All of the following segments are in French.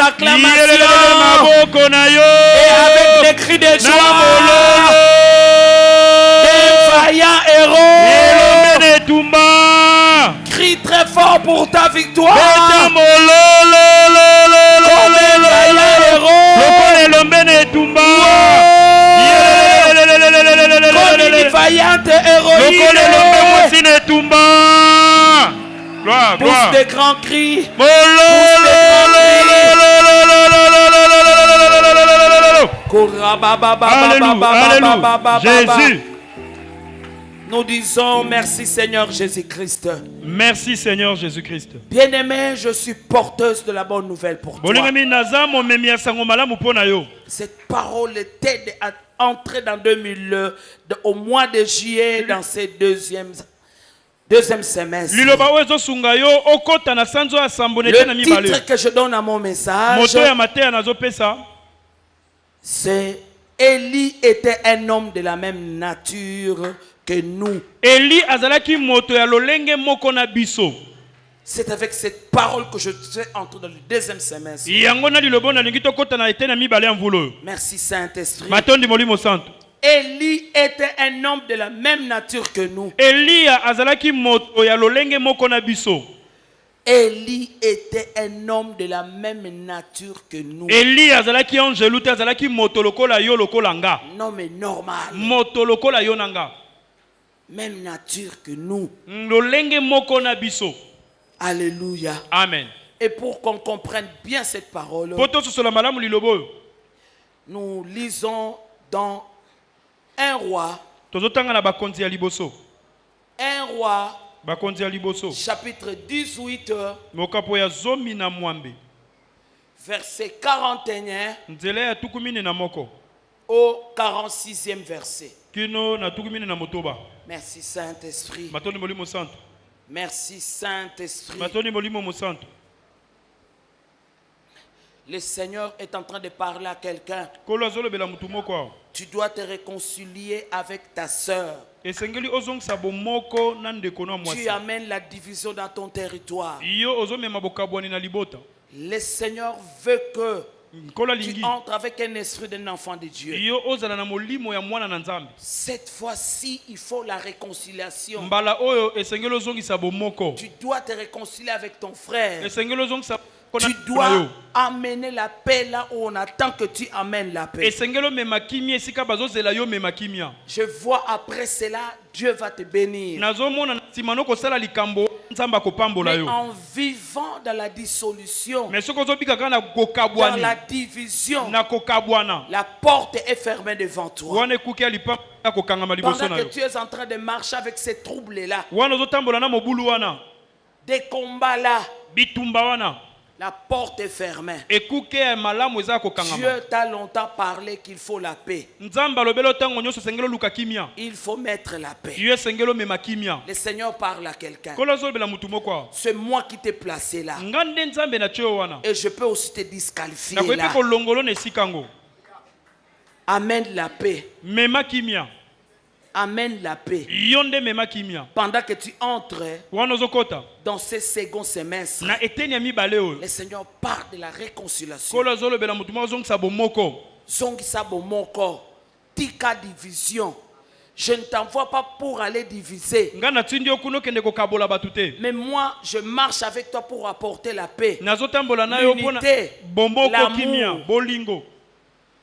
acclamations et avec des cris de joie. Des vaillants héros. Crie très fort pour ta victoire. Comme un vaillant héros. Comme une vaillante héroïne. Pousse des grands cris. Alléluia. Jésus. Nous disons merci Seigneur Jésus-Christ. Merci Seigneur Jésus-Christ. Bien-aimé, je suis porteuse de la bonne nouvelle pour toi. Cette parole t'aide à entrer dans 2000, au mois de juillet, dans ces deuxième semestre. Le titre que je donne à mon message, c'est Élie était un homme de la même nature que nous. C'est avec cette parole que je suis entré dans le deuxième semestre. Merci Saint-Esprit. Élie était un homme de la même nature que nous. Élie était un homme de la même nature que nous. Un homme normal. Même nature que nous. Alléluia. Amen. Et pour qu'on comprenne bien cette parole, nous lisons dans 1 roi. 1 roi. Chapitre 18. Verset 41 au 46e verset. Merci Saint-Esprit. Merci Saint-Esprit. Le Seigneur est en train de parler à quelqu'un. Tu dois te réconcilier avec ta sœur. Tu amènes la division dans ton territoire. Le Seigneur veut que tu entres avec un esprit d'un enfant de Dieu. Cette fois-ci, il faut la réconciliation. Tu dois te réconcilier avec ton frère. Tu dois amener la paix là où on attend que tu amènes la paix. Je vois après cela, Dieu va te bénir. Mais en vivant dans la dissolution, dans la division, la porte est fermée devant toi. Pendant que tu es en train de marcher avec ces troubles-là, des combats-là, la porte est fermée. Dieu t'a longtemps parlé qu'il faut la paix. Il faut mettre la paix. Le Seigneur parle à quelqu'un. C'est moi qui t'ai placé là. Et je peux aussi te disqualifier là. Amène la paix. Amène la paix. Pendant que tu entres dans ce second semestre, le Seigneur parle de la réconciliation. Zongisa bomoko, tika division. Je ne t'envoie pas pour aller diviser. Mais moi, je marche avec toi pour apporter la paix, l'unité, l'amour.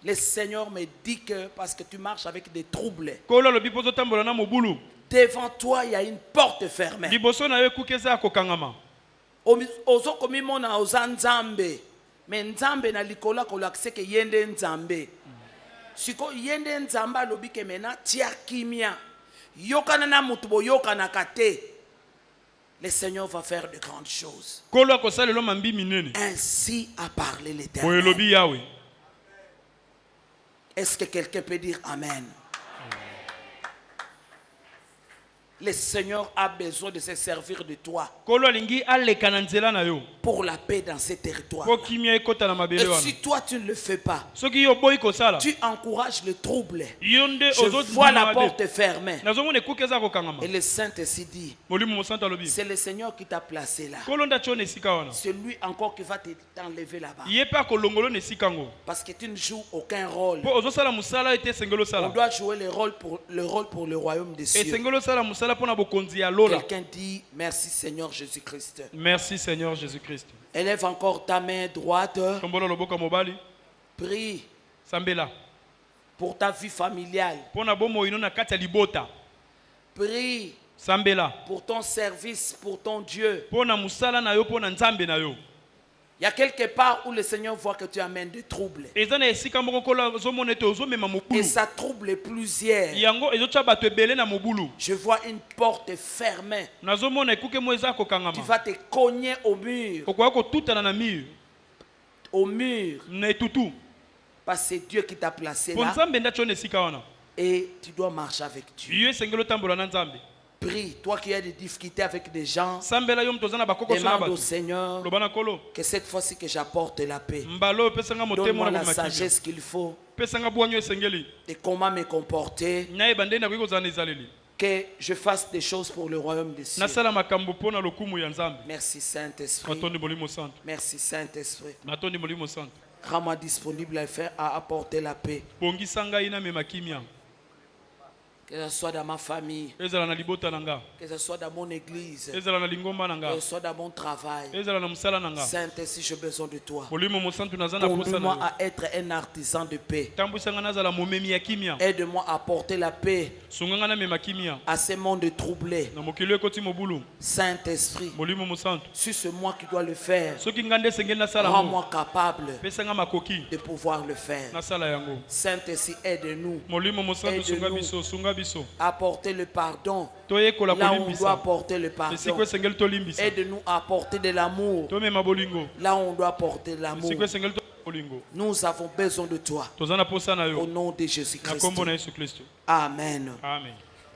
Le Seigneur me dit que parce que tu marches avec des troubles, devant toi, il y a une porte fermée. Mais nzambe na likola kolakse ke yende nzambe. Siko yende nzamba alobi ke mena tia kimia. Yokana na mutu bo yokana kate. Le Seigneur va faire de grandes choses. Ainsi a parlé l'Éternel. Est-ce que quelqu'un peut dire Amen? Le Seigneur a besoin de se servir de toi Kolo alingi aleka na nzela na yo. pour la paix dans ces territoires. Po kimia ekota na mabele Et wana. si toi tu ne le fais pas, Soki yo boyi kosala. tu encourages le trouble. Yonde Je ozo vois la porte fermée. Nazomona ekuke za kokangama. Et le Saint-Esprit dit, Molimo mosanta lobi. c'est le Seigneur qui t'a placé là. Kolo nda chone esika wana. C'est lui encore qui va t'enlever là-bas. Yepe akolongolo na esika ngo. Parce que tu ne joues aucun rôle. Po ozo sala musala ete sengelo On sala. doit jouer le rôle pour le royaume des Et cieux. sengelo sala musala pona bokonzi ya lola. Quelqu'un dit, merci Seigneur Jésus-Christ. Merci Seigneur Jésus-Christ. Élève encore ta main droite. Tombolo loboko mobali. Prie Sambela. pour ta vie familiale. Pona bomo ino na kati ya libota. Prie Sambela. pour ton service, pour ton Dieu. Pona musala na yo pona nzambe na yo. Il y a quelque part où le Seigneur voit que tu amènes des troubles. Eza na esika moko kola ozomona ete ozomema Et mobulu. ça trouble plusieurs. Yango ezotya bato ebele na mobulu. Je vois une porte fermée. Nazomona ekuke mo eza Tu kokangama. vas te cogner au mur. Okoya kotutana na mur. Au mur. Na etutu. Parce que c'est Dieu qui t'a placé Po là. nzambe nda chone esika wana. Et tu dois marcher avec Dieu. Yo esengelo tambola na nzambe. Prie. Toi qui as des difficultés avec des gens. Sambela yo mtoza na bakoko sona Demande au bato. Seigneur Lobana kolo. que cette fois-ci que j'apporte la paix. Mbalo pesanga motemo Donne-moi na la komakimia. sagesse qu'il faut. Pesanga bwanyo esengeli. Et comment me comporter. Na bande na kwiko zana ezaleli. Que je fasse des choses pour le royaume des cieux. Nasala makambo pona lokumu ya nzambe. Merci Saint-Esprit. Matondi molimo santo. Merci Saint-Esprit. Matondi molimo santo. Rends-moi disponible à apporter la paix. Bongisa ngai na mema kimia. Que ce soit dans ma famille. Ezala na libota na nga. Que ce soit dans mon église. Ezala na lingomba na nga. Que ce soit dans mon travail. Ezala na musala na nga. Saint-Esprit, j'ai besoin de toi. Molimo mosantu nazana posa Conduis-moi na. à être un artisan de paix. Tambusanga nazala momemi ya kimia. Aide-moi à porter la paix Sunganga na mema kimia. à ce monde troublé. Na mokili ekoti mobulu. Saint-Esprit, Molimo mosantu. si c'est moi qui dois le faire, Soki ngande sengeli na sala mo. rends-moi capable Pesanga makoki. de pouvoir le faire. Na sala yango. Saint-Esprit, aide-nous Molimo mosantu Aide-nous. sunga biso, sunga biso. à apporter le pardon Toyekola là où on doit kolimbisa. apporter le pardon. Esiko esengeli tolimbisa. Aide-nous à apporter de l'amour Tomema bolingo. là où on doit apporter de l'amour. Esiko esengeli bolingo. Nous avons besoin de toi. Tozana posa na Au yo. nom de Na Jésus-Christ. kombo na Yesu Kristo. Amen. Amen.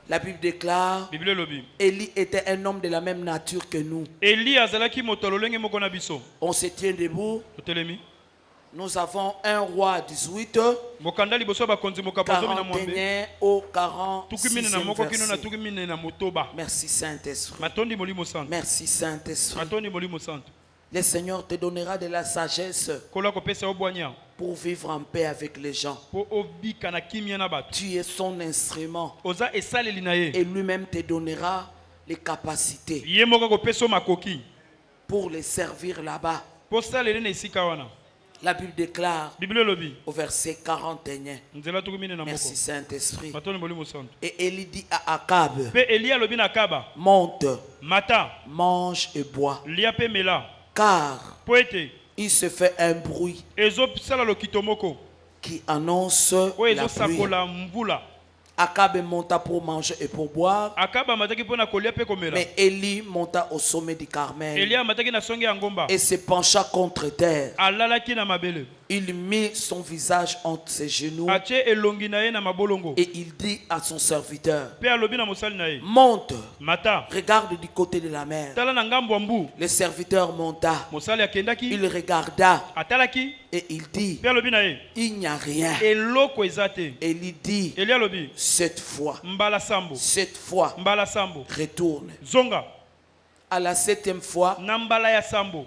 La Bible déclare, Bible lobi. Élie était un homme de la même nature que nous. Eli azalaki moto lolenge moko na biso. On se tient debout. Totelemi. Nous avons un roi 18, Mokanda liboso bakonzi mokapazomi na mwambe. 41 au Tuki mine na 46e moko kino na verset. tuki mine na motoba. Merci Saint-Esprit. Matondi molimo santo. Merci Saint-Esprit. Matondi molimo santo. Le Seigneur te donnera de la sagesse Kola kopesa obwanya. pour vivre en paix avec les gens. Po obika na kimia na bato. Tu es son instrument Oza esaleli na ye. et lui-même te donnera les capacités Ye moko kopesa makoki. pour les servir là-bas. Po saleli na esika wana. La Bible déclare Bible lobi. au verset 41. Nzela tuki mine na moko. Merci Saint-Esprit. Matondi molimo santo. Et Élie dit à Akab, Pe Elia lobi na kaba. monte, Mata. mange et bois, Lia pe mela. car Po ete. il se fait un bruit Ezo sala lokito moko. qui annonce O ezo la pluie. sakola mvula. Akab monta pour manger et pour boire, Akaba mataki pona kolia pe komela. mais Élie monta au sommet du Carmel Elia mataki na songe ya ngomba. et se pencha contre terre. Alalaki na mabele. Il mit son visage entre ses genoux Ache elongi na ye na mabolongo. et il dit à son serviteur, Pe alobi na mosali na ye. monte, Mata. regarde du côté de la mer. Tala na ngambo ya mbu. Le serviteur monta, Mosali akendaki. il regarda Atalaki. et il dit, Pe alobi na ye. il n'y a rien. Eloko ezate. Et il dit, Elia alobi. cette fois, Mbala sambo. Mbala sambo. retourne. Zonga. À la 7e fois, Na mbala ya sambo.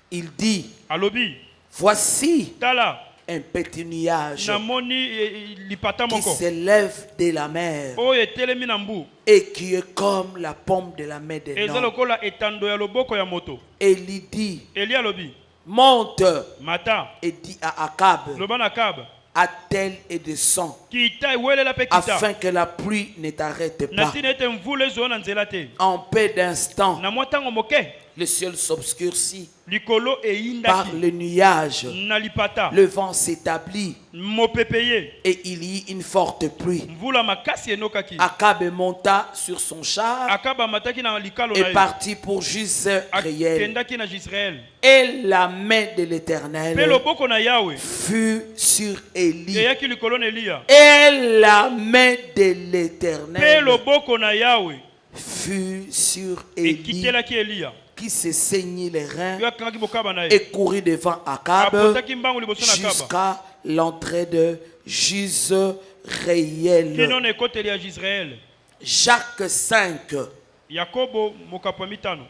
il dit, Alobi. voici Tala. un petit nuage Namoni lipata qui moko. s'élève de la mer Oyo etelemi na mbu. et qui est comme la paume de la main d'un Eza homme. lokola etando ya loboko ya moto. Et il dit, Elia alobi. monte Mata. et dit à Akab, Loba na kab. attelle et descend, Kita iwelela pe kita. afin que la pluie ne t'arrête Na pas. tina ete mvula ezo na nzela te. En peu d'instant, Na mwa ntango moke. le ciel s'obscurcit Likolo par eyindaki. le nuage. Na lipata. Le vent s'établit Mopepeye. et il y eut une forte pluie. Mvula makasi enokaki. Akab monta sur son char Akaba mataki na likalo na et ye. partit pour Gisraël. Akendaki na Israël. Et la main de Pe l'Éternel loboko na Yahweh. fut sur Élie. Eyaki likolo na Elia. Et la main de Pe l'Éternel loboko na Yahweh. fut sur Élie, ekitelaki eliya qui se saignit les reins yo akangaki bokaba na ye et courut devant Akab apotaki mbangu liboso na kaba jusqu'à l'entrée de Jizréel. kino na ekoteli ya Jizreel. Jacques 5, Yakobo mokapo ya mitano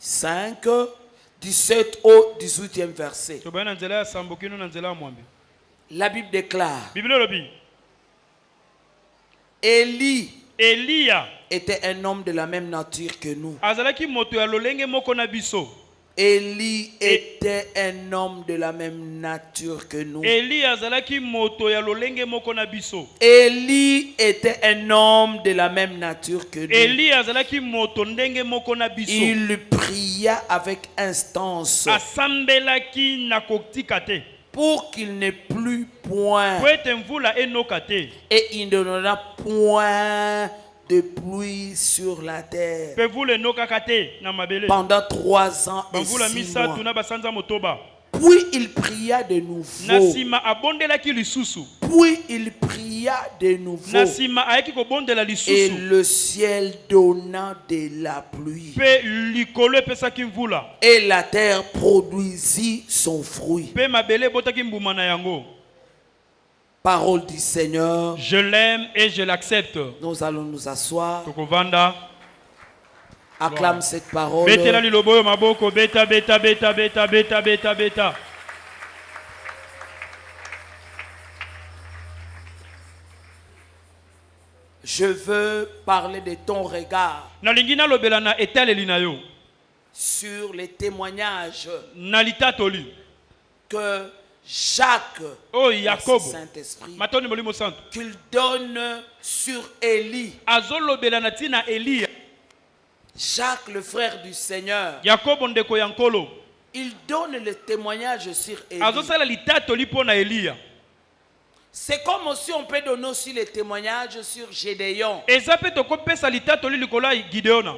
5, 17 au 18e verset. tobaya na nzela ya sambo kino na nzela ya mwambe. La Bible déclare, Biblia elobi Élie eliya était un homme de la même nature que nous. azalaki moto ya lolenge moko na biso. Élie était un homme de la même nature que nous. Eli azalaki moto ya lolenge moko na biso. Élie était un homme de la même nature que nous. Eli azalaki moto ndenge moko na biso. Il pria avec instance asambelaki na kotika te pour qu'il n'ait plus point po ete mvula enoka te et il ne donnera point de pluie sur la terre mpe mvula enokaka te na mabele pendant 3 ans et bamvula 6 misatu mois. na basanza motoba. Puis il pria de Na nouveau. nsima abondelaki lisusu. Puis il pria de nouveau. Na nsima ayaki kobondela Et lisusu le ciel donna de la pluie. mpe likolo epesaki mvula Et la terre produisit son fruit. mpe mabele ebotaki mbuma na yango. Parole du Seigneur. Je l'aime et je l'accepte. Nous allons nous asseoir. Tokovanda. Acclame cette parole. Betela lilobo yo maboko beta beta beta beta beta beta beta. Je veux parler de ton regard Nalingi nalobela na etaleli na yo. sur les témoignages Na litatoli. que Jacques, Oh merci Yakobo. Saint-Esprit, Matoni molimo santo. qu'il donne sur Élie. Azolobela na tina Eliya. Jacques, le frère du Seigneur, Yakobo ndeko ya nkolo. il donne le témoignage sur Élie. Azosala litatoli po na Eliya. C'est comme aussi on peut donner aussi le témoignage sur Gédéon. Eza pe tokopesa litatoli likola Gideona.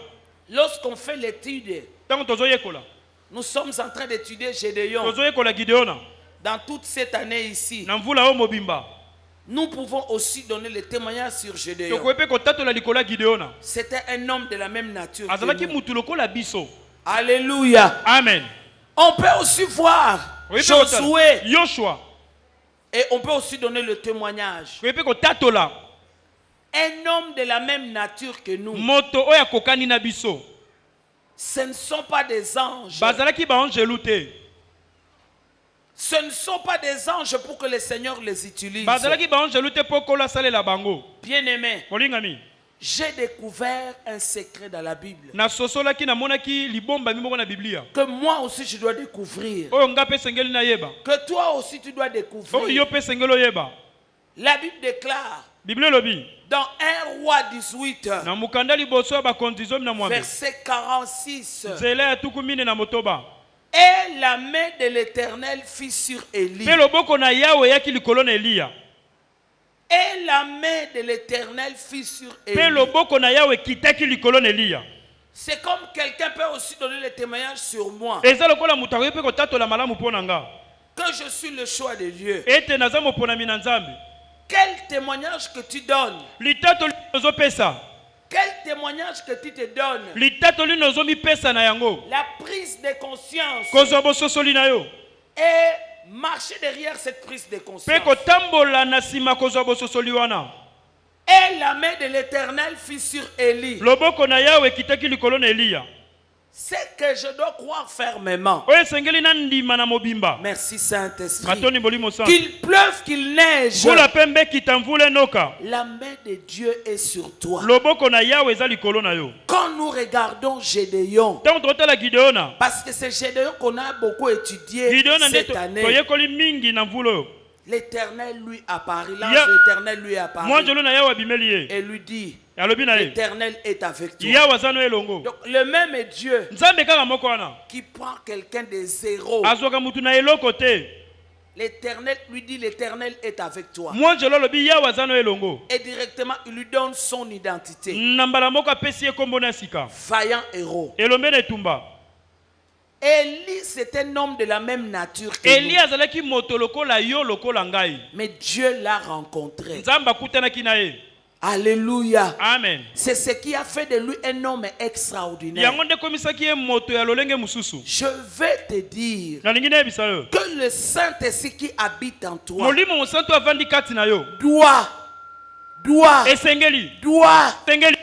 Lorsqu'on fait l'étude, Tango tozoyekola. nous sommes en train d'étudier Gédéon. Tozoyekola Gideona. Dans toute cette année ici, Na mvula o mobimba. nous pouvons aussi donner le témoignage sur Gédéon. Tokoyepe kotatola likola Gideona. C'était un homme de la même nature que Azalaki nous. mutu lokola biso. Alléluia. Amen. On peut aussi voir Oyepe Josué kotala. Yoshua. et on peut aussi donner le témoignage. Oyepe kotatola. Un homme de la même nature que nous. Moto oya kokani na biso. Ce ne sont pas des anges. Bazalaki ba angelu te. Ce ne sont pas des anges pour que le Seigneur les utilise. Bazalaki ba angelu te pokola salela bango. Bien-aimé, Molingami. j'ai découvert un secret dans la Bible Na sosolaki na monaki libomba mimoko na Biblia. que moi aussi je dois découvrir. Oyo nga pe sengeli na yeba. Que toi aussi tu dois Oyo découvrir. yo pe sengelo yeba. La Bible déclare Biblia lobi. dans 1 roi 18, Na mukanda liboso ba kondizo na mwambe. verset 46. Zela ya tuku mine na motoba. Et la main de l'Éternel fut sur Élie. Pe loboko na Yawe yaki likolo na Eliya. Et la main de l'Éternel fut sur Pe Élie. loboko na Yawe kitaki likolo na Eliya. C'est comme quelqu'un peut aussi donner le témoignage sur moi. Eza lokola mutu akoki pe kotatola malamu mpo na nga. Que je suis le choix de Dieu. Ete naza moponami na Nzambe. Quel témoignage que tu donnes? Litatoli ozopesa. Quel témoignage que tu te donnes? Litatoli nozomipesa na yango. La prise de conscience. Kozwa bososoli na yo. Et marcher derrière cette prise de Pe conscience. kotambola na nsima kozwa bososoli wana. Et la main de l'Éternel fut sur Élie. Loboko na Yawe kitaki likolo na Eliya. C'est que je dois croire fermement. Oyo esengeli na ndima na mobimba. Merci Saint-Esprit. Matoni molimo santo. Qu'il pleuve, qu'il neige. Mvula pembe kita mvula enoka. La main de Dieu est sur toi. Loboko na Yawe eza likolo na yo. Quand nous regardons Gédéon, Tango totala Gideona. parce que c'est Gédéon qu'on a beaucoup étudié Gideona nde cette année, toyekoli mingi na mvula oyo. l'Éternel lui apparut, l'ange Ya- de l'Éternel lui apparut Mwanjelo na Yawe abimeli ye. et lui dit, Alobi na ye. l'Éternel est avec toi. Yawe aza no elongo. Donc le même Dieu Nzambe kaka moko wana. qui prend quelqu'un de zéro, Azwaka mutu na eloko te. l'Éternel lui dit, l'Éternel est avec toi. Mwanjelo lobi Yawe aza no elongo. Et directement, il lui donne son identité. Na mbala moko apesi ye kombo na sika. Vaillant héros. Elombe na etumba. Élie, c'est un homme de la même nature que Eli nous. azalaki moto lokola yo lokola ngai. Mais Dieu l'a rencontré. Nzambe akutanaki na ye. Alléluia. Amen. C'est ce qui a fait de lui un homme extraordinaire. Yango nde komisaki ye moto ya lolenge mususu. Je vais te dire Nalingi na yebisa yo. que le Saint-Esprit qui habite en toi Molimo mosantu avandi kati na yo. doit Esengeli. Esengeli.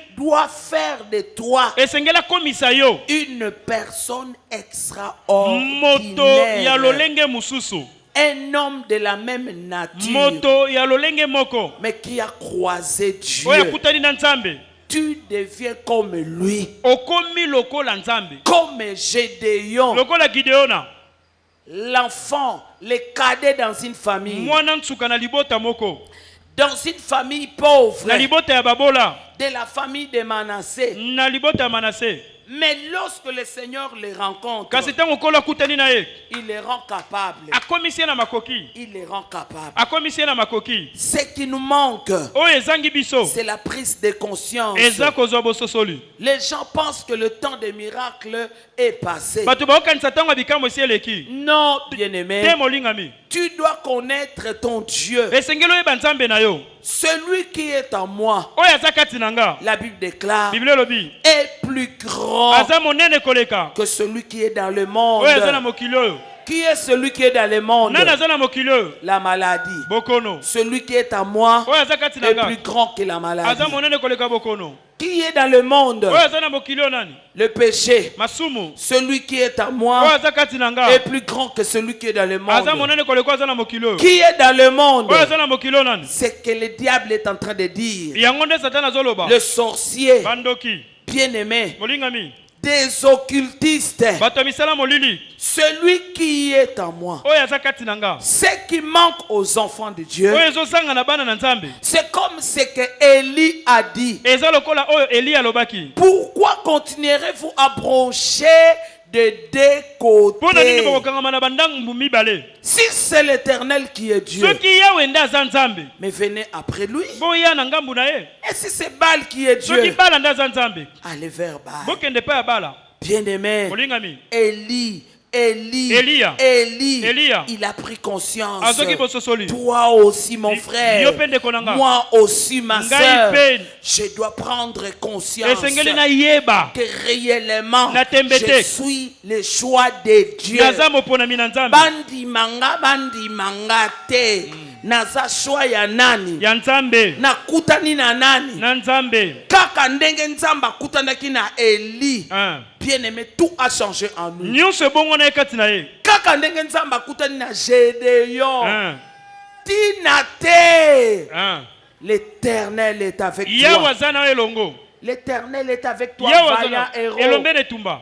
faire de toi Esengela komisa yo. une personne Moto ya extraordinaire. lolenge mususu. Un homme de la même nature, Moto ya lolenge moko. mais qui a croisé Oya Dieu. kutani na Nzambe. Tu deviens comme lui, Okomi lokola Nzambe. comme Gédéon, Lokola Gideona. l'enfant, le cadet dans une famille, Mwana ntsuka na libota moko. dans une famille pauvre, Na libota ya babola. de la famille de Manassé. Na libota ya Manase. Mais lorsque le Seigneur les rencontre, Kasi tango kola kutani na ye. il les rend capables. Akomisi na makoki. Il les rend capables. Akomisi na makoki. Ce qui nous manque, Oyo ezangi biso. c'est la prise de conscience. Eza kozwa bososoli. Les gens pensent que le temps des miracles est passé. Bato baokanisa tango bikambo esi eleki. Non, bien-aimé, Te molingami. tu dois connaître ton Dieu. Esengeli oyeba Nzambe na yo. Celui qui est en moi, Oyo aza kati na nga. la Bible déclare, Biblia elobi. est plus grand Aza monene koleka. que celui qui est dans le monde. Oyo aza na mokili oyo. Qui est celui qui est dans le monde? Nani aza na mokili oyo. La maladie. Bokono. Celui qui est en moi Oyo aza kati na est nga. plus grand que la maladie. Aza monene koleka bokono. Qui est dans le monde? Oyo aza na mokili oyo nani. Le péché. Masumu. Celui qui est en Oyo moi aza kati na nga. est plus grand que celui qui est dans le Aza monde. monene koleka aza na mokili oyo. Qui est dans le monde? Oyo aza na mokili oyo nani. C'est que le diable est en train de dire. Yango nde Satan azoloba. Le sorcier, Bandoki. bien-aimé, Molingami. des occultistes, Bato ya misala molili. celui qui est en moi. Oyo aza kati na nga. Ce qui manque aux enfants de Dieu, Oyo ezosanga na bana na Nzambe. c'est comme ce que Élie a dit. Eza lokola oyo Eli alobaki. Pourquoi continuerez-vous à broncher de deux Pona nini côtés? bokokangama na bandambu mibale. Si c'est l'Éternel qui est Dieu, Soki Yawe nde aza Nzambe. mais venez après lui. Boya na ngambu na ye. Et si c'est Baal qui est Soki Dieu, bala nde aza Nzambe. allez vers Baal. Bokende pa ya bala. Bien-aimé, Molingami. Élie, Elia. il a pris conscience. Azoki bososoli. Toi aussi, mon frère. Yo pende konanga. Moi aussi, ma Ngai soeur. pe. Je dois prendre conscience Esengeli na yeba. que réellement, Na tembete. je suis le choix de Dieu. Naza moponami na Nzambe. Bandi manga te. Naza choix ya nani? Ya Nzambe. Nakutani na nani? Na Nzambe. Kaka ndenge Nzambe akutanaki na Eli. Bien-aimé, tout a changé en nous. Nyonso bongo na ekati na ye. Kaka ndenge Nzambe akutani na Gédéon. Tina te. L'Éternel est avec Yawe toi. aza na yo elongo. L'Éternel est avec toi, Yawe aza vaillant na héros. elombe netumba.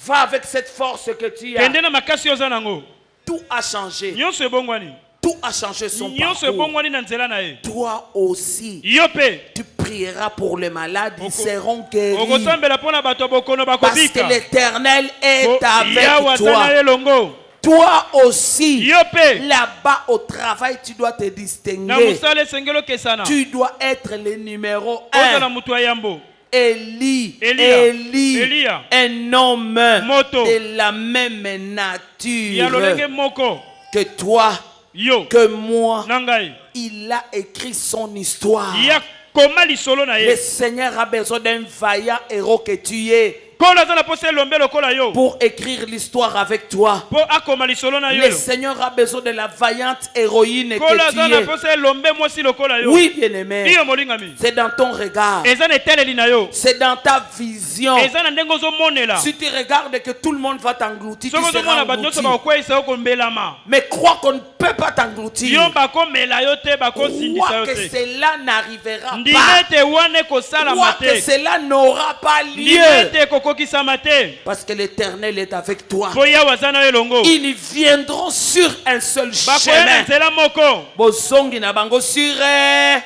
Va avec cette force que tu as. Kende na makasi oza nango. Tout a changé. Nyonso ebongwani. Tout a changé son Nyonso parcours. ebongwani na nzela na ye. Toi aussi, Yo pe. tu prieras pour les malades, ils seront guéris. Okosambela pona bato bokono Parce que bakobika. l'Éternel est Yawe avec aza na toi. yo elongo. Toi aussi, Yo pe. là-bas au travail, tu dois te Na distinguer. musala esengelo kesana. Tu dois être le numéro Oza na 1. mutu ya yambo. Elia, un homme Moto. de la même Ya lolenge nature moko. que toi, Yo. que moi. Nangai. Il a écrit son histoire. Ya koma lisolo na Le ye. Seigneur a besoin d'un vaillant héros que tu es Kola aza na posa elombe lokola yo. pour écrire l'histoire avec toi. Po akoma lisolo na Le yo. Seigneur a besoin de la vaillante héroïne Kola que aza na tu es. posa elombe mwasi lokola yo. Oui, bien-aimé. Iyo molingami. C'est dans ton regard. Eza na eteleli na yo. C'est dans ta vision. Eza na ndenge ozomonela. Si tu regardes que tout le monde va t'engloutir, tu Soko seras ozomona bato nyonso englouti. bakokweyisa yo kombelama. Mais crois qu'on ne peut pas t'engloutir. Yo bakomela yo te bakosindisa Crois yo que te. cela n'arrivera Ndima pas. ete wana ekosalama Crois que te. cela n'aura pas Ndima lieu. ete ekokokisama te. Parce que l'Éternel est avec toi. Po Yawe aza na yo elongo. Ils viendront sur un seul Bakoya na chemin. nzela moko. Bozongi na bango sur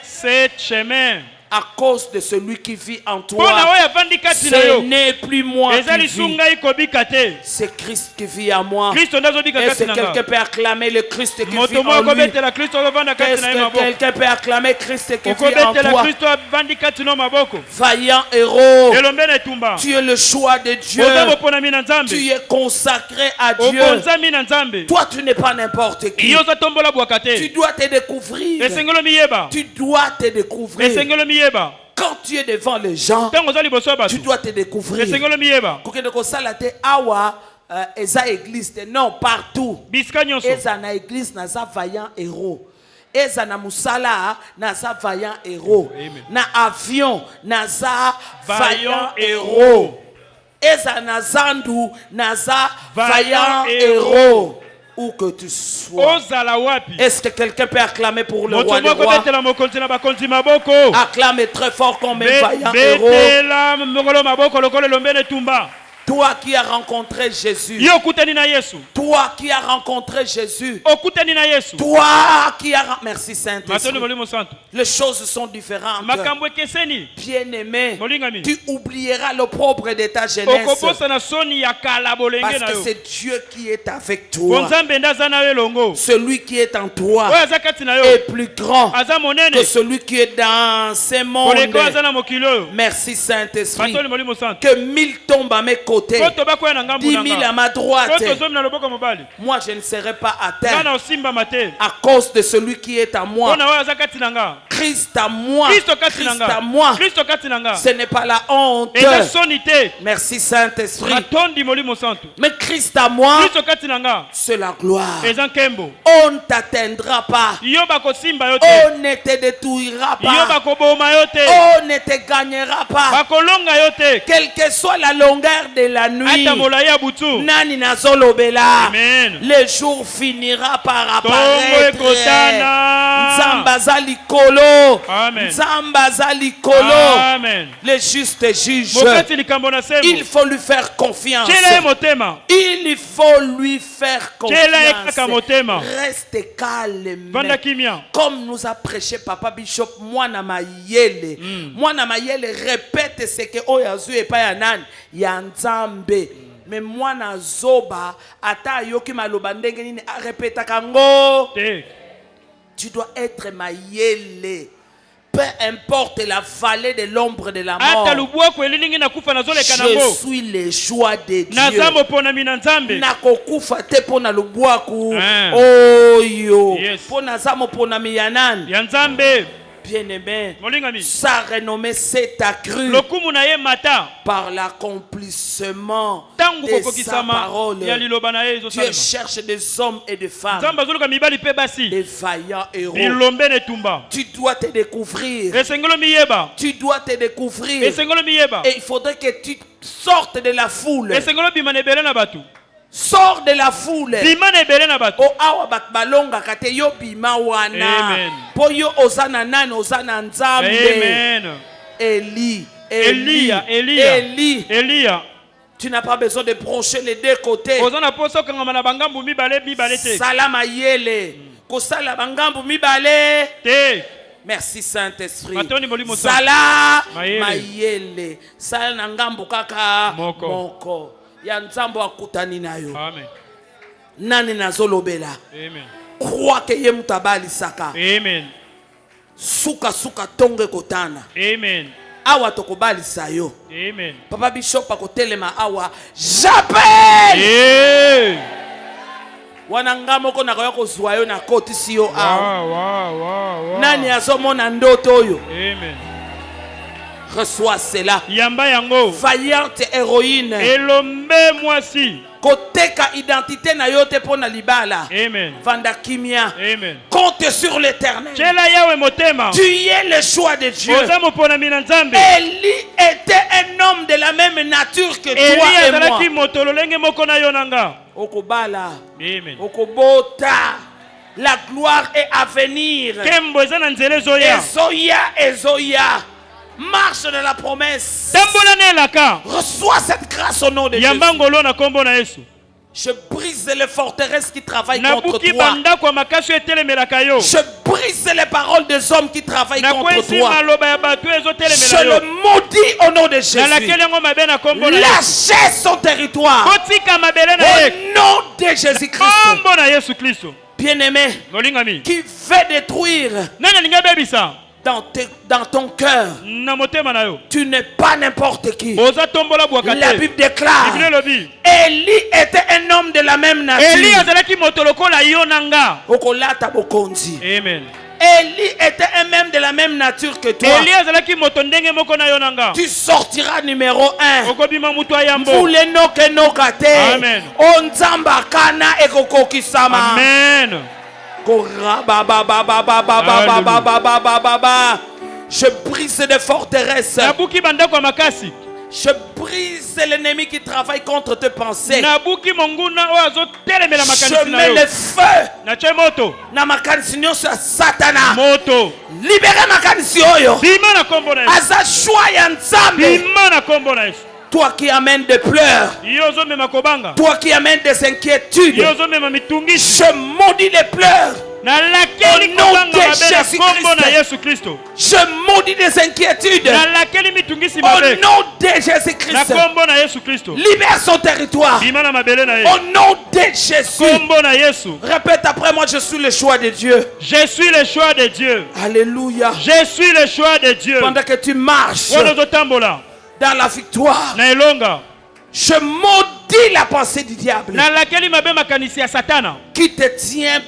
Cet chemin. à cause de celui qui vit en Pona toi. oyo avandi kati na Ce yo. n'est plus moi Eza qui vis, lisunga ikobika te. c'est Christ qui vit en moi. Kristo nde azobika Est-ce kati que na quelqu'un nga. peut acclamer le Christ qui vit Moto en moko lui? akobetela Kristo azovanda kati Est-ce na ye que maboko. quelqu'un peut acclamer Christ qui vit en Okobetela toi? Kristo avandi kati na maboko. Vaillant héros, Elombe na etumba. tu es le choix de Dieu. Oza boponami na Tu Nzambe. es consacré à Dieu. Obonzami na Nzambe. Toi, tu n'es pas n'importe qui. Iyo ozotombola bwaka Tu te. dois te découvrir. Esengelo miyeba. Tu dois te découvrir. Esengelo miyeba. Quand tu es devant les gens, Ntango oza liboso ya bato. tu dois te découvrir. Esengelo miyeba. Kokende kosala te awa eza église te. Non, partout. Bisika nyonso. Eza na église naza vaillant héros. Eza na musala naza vaillant héros. Amen. Na avion naza vaillant Vaillant héros. Eza na zandu naza vaillant Vaillant héros. Où que tu sois. Ozala wapi. Est-ce que quelqu'un peut acclamer pour le Moto roi des moko rois? betela mokonzi na bakonzi maboko. Acclame très fort comme un vaillant héros. Betela mokolo maboko lokolo elombe na etumba. Toi qui as rencontré Jésus. Yo okutani na Yesu. Toi qui as rencontré Jésus. Okutani na Yesu. Toi qui as... Merci Matoni Saint-Esprit. molimo santo. Les choses sont différentes. Makambo ekeseni. Bien-aimé, Molingami. tu oublieras le propre de ta jeunesse. Okobosa na soni ya kala bolenge Parce na que yo. c'est Dieu qui est avec toi. Bonzambe ndaza na yo longo. Celui qui est en toi Oyo aza kati na yo. est plus grand Aza monene. que celui qui est dans ce monde. Koleko aza na mokili oyo. Merci Saint-Esprit. Matoni molimo santo. Que 1000 tombent à mes côtés, Koto bakoya na ngambu 10 na 000 à nga. ma droite. Koto zomi na loboko mobali. Moi, je ne serai pas à terre Kana osimba mate. à cause de celui qui est en moi. Pona oyo aza kati na nga. Christ à moi. Kristo kati na Christ à nga. moi. Kristo kati na nga. Ce n'est pas la honte. Eza soni te. Merci Saint-Esprit. Atondi molimo santo. Mais Christ à moi, Kristo kati na nga. c'est la gloire. Eza nkembo. On ne t'atteindra pas. Yo bakosimba yo te. On ne te détruira Yo pas. bakoboma yo te. On ne te gagnera pas. Bakolonga yo te. Quelle que soit la longueur de la nuit. Ata molai ya butu. Nani nazolobela. Amen. Le jour finira par Tongo apparaître. ekotana. Nzamba za likolo. Amen. Nzamba za likolo. Amen. Le juste juge. Mokati likambo na sembo. Il faut lui faire confiance. Tshela ye motema. Il faut lui faire Tshela ye kaka confiance. motema. Reste calme. Vanda kimia. Comme nous a prêché Papa Bishop, Mwana Mayele. Mwana Mayele répète ce que Oyazu et Payanan. Yanzambe. Mais Mwana Zoba, ata yoki maloba ndenge nini répète kango. Te. Tu dois être Mayele. Peu importe la vallée de l'ombre de la mort. Ata lubwako elilingi nakufa nazoleka Je nango. suis le choix de Dieu. Naza moponami na Nzambe. Nakokufa te pona lubwaku. Ah. Oyo. Yes. Pona za moponami ya nani? Ya Nzambe. Bien-aimé, Molingami. sa renommée s'est accrue Lokumu na ye mata. par l'accomplissement Tangu de sa kokokisama parole. ya liloba na ye Dieu ezosalema. cherche des hommes et des femmes, Nzambe azoluka mibali pe basi. des vaillants héros. Bilombe na etumba. Tu dois te découvrir. Esengelo miyeba. Tu dois te découvrir. Esengelo miyeba. Et il faudrait que tu sortes de la foule. Esengelo bima na ebele na batu. Sors de la foule. Bima na ebele na batu. O awa balonga kate yo bima wana. Amen. Po yo ozana nani ozana nzambe. Amen. Eli. Elia. Tu n'as pas besoin de brancher les deux côtés. Ozana poso kangama na bangambu mibale te. Salama yele. Kosala bangambu mibale. Te. Merci Saint-Esprit. Matoni molimo Sala Mayele. mayele. Sala na ngambu kaka Moko. moko. Ya nzambo akutani nayo. Amen. Nani nazolobela. Amen. Crois que ye mutabali saka. Amen. Suka tonge kotana. Amen. Awa tokobali sayo. Amen. Papa Bishop akotelema awa. J'appelle. Hey. Wananga moko nakoya kozwa yo na koti si yo awa. Wow. Nani azomona ndoto oyo? Amen. Reçois cela. Yamba yango. Vaillante héroïne. Elombe mwasi. Koteka identité na yo te pona libala. Amen. Vanda kimia. Amen. Compte sur l'Éternel. Tshela yawe motema. Tu es le choix de Dieu. Oza moponami na Nzambe. Élie était un homme de la même nature que toi Eli et moi. azalaki moto lolenge moko na yo nanga. Okobala. Amen. Okobota. La gloire est à venir. Kembo eza na nzela ezoya. Ezoya. Marche de la promesse. Tambola na elaka. Reçois cette grâce au nom de Jésus. Yamba ngolo na kombo na Yesu. Je brise les forteresses qui travaillent contre nabuki toi. bandako makasi etelemelaka yo. Je brise les paroles des hommes qui travaillent contre nakwesi toi. maloba ya bato Je ezotelemela yo. le maudis au nom de Jésus. nalakeli yango mabe na kombo na Yesu. Lâchez son territoire. kotika mabele na ye Au nom de Jésus-Christ. kombo na Yesu Kristo. Bien-aimé, molingami qui veut détruire nani alingi abebisa dans ton cœur, na motema na yo tu n'es pas n'importe qui. oza tombola bwaka La te. Bible déclare, Bible elobi Élie était un homme de la même Eli nature. azalaki moto lokola yo na nga. Okolata bokonzi. Amen. Élie était un même de la même nature que toi. Eli azalaki moto ndenge moko na yo na nga. Tu sortiras numéro 1. okobima mutu ayambo. Mvule noke noka te. Amen. Onzamba kana ekokokisama. Amen. Je brise des forteresses. nabuki bandako ya makasi. Je brise l'ennemi qui travaille contre tes pensées. nabuki monguna oyo azotelemela Je makanisi na mets yo. le feu natie moto na makanisi nyonso ya Satana. moto Libérez makanisi oyo. bima na kombo na Yesu. Aza shwa ya Nzambe. bima na kombo na Yesu. Toi qui amènes des pleurs. yo ozomema kobanga. Toi qui amènes des inquiétudes. yo ozomema mitungisi. Je maudis les pleurs. nalakeli Au nom kobanga de mabe na Jésus kombo na Christ. Yesu Kristo. Je maudis des inquiétudes. nalakeli mitungisi Au mabe nom de na Jésus-Christ. kombo na Yesu Kristo. Libère son territoire. bima na mabele na ye. Au nom de Jésus. kombo na Yesu. Répète après moi, je suis le choix de Dieu. je suis le choix de Dieu. Alléluia. je suis le choix de Dieu. Pendant que tu marches wana ozotambola dans la victoire, na elonga. je maudis la pensée du diable nalakeli mabe makanisi ya satana qui te tient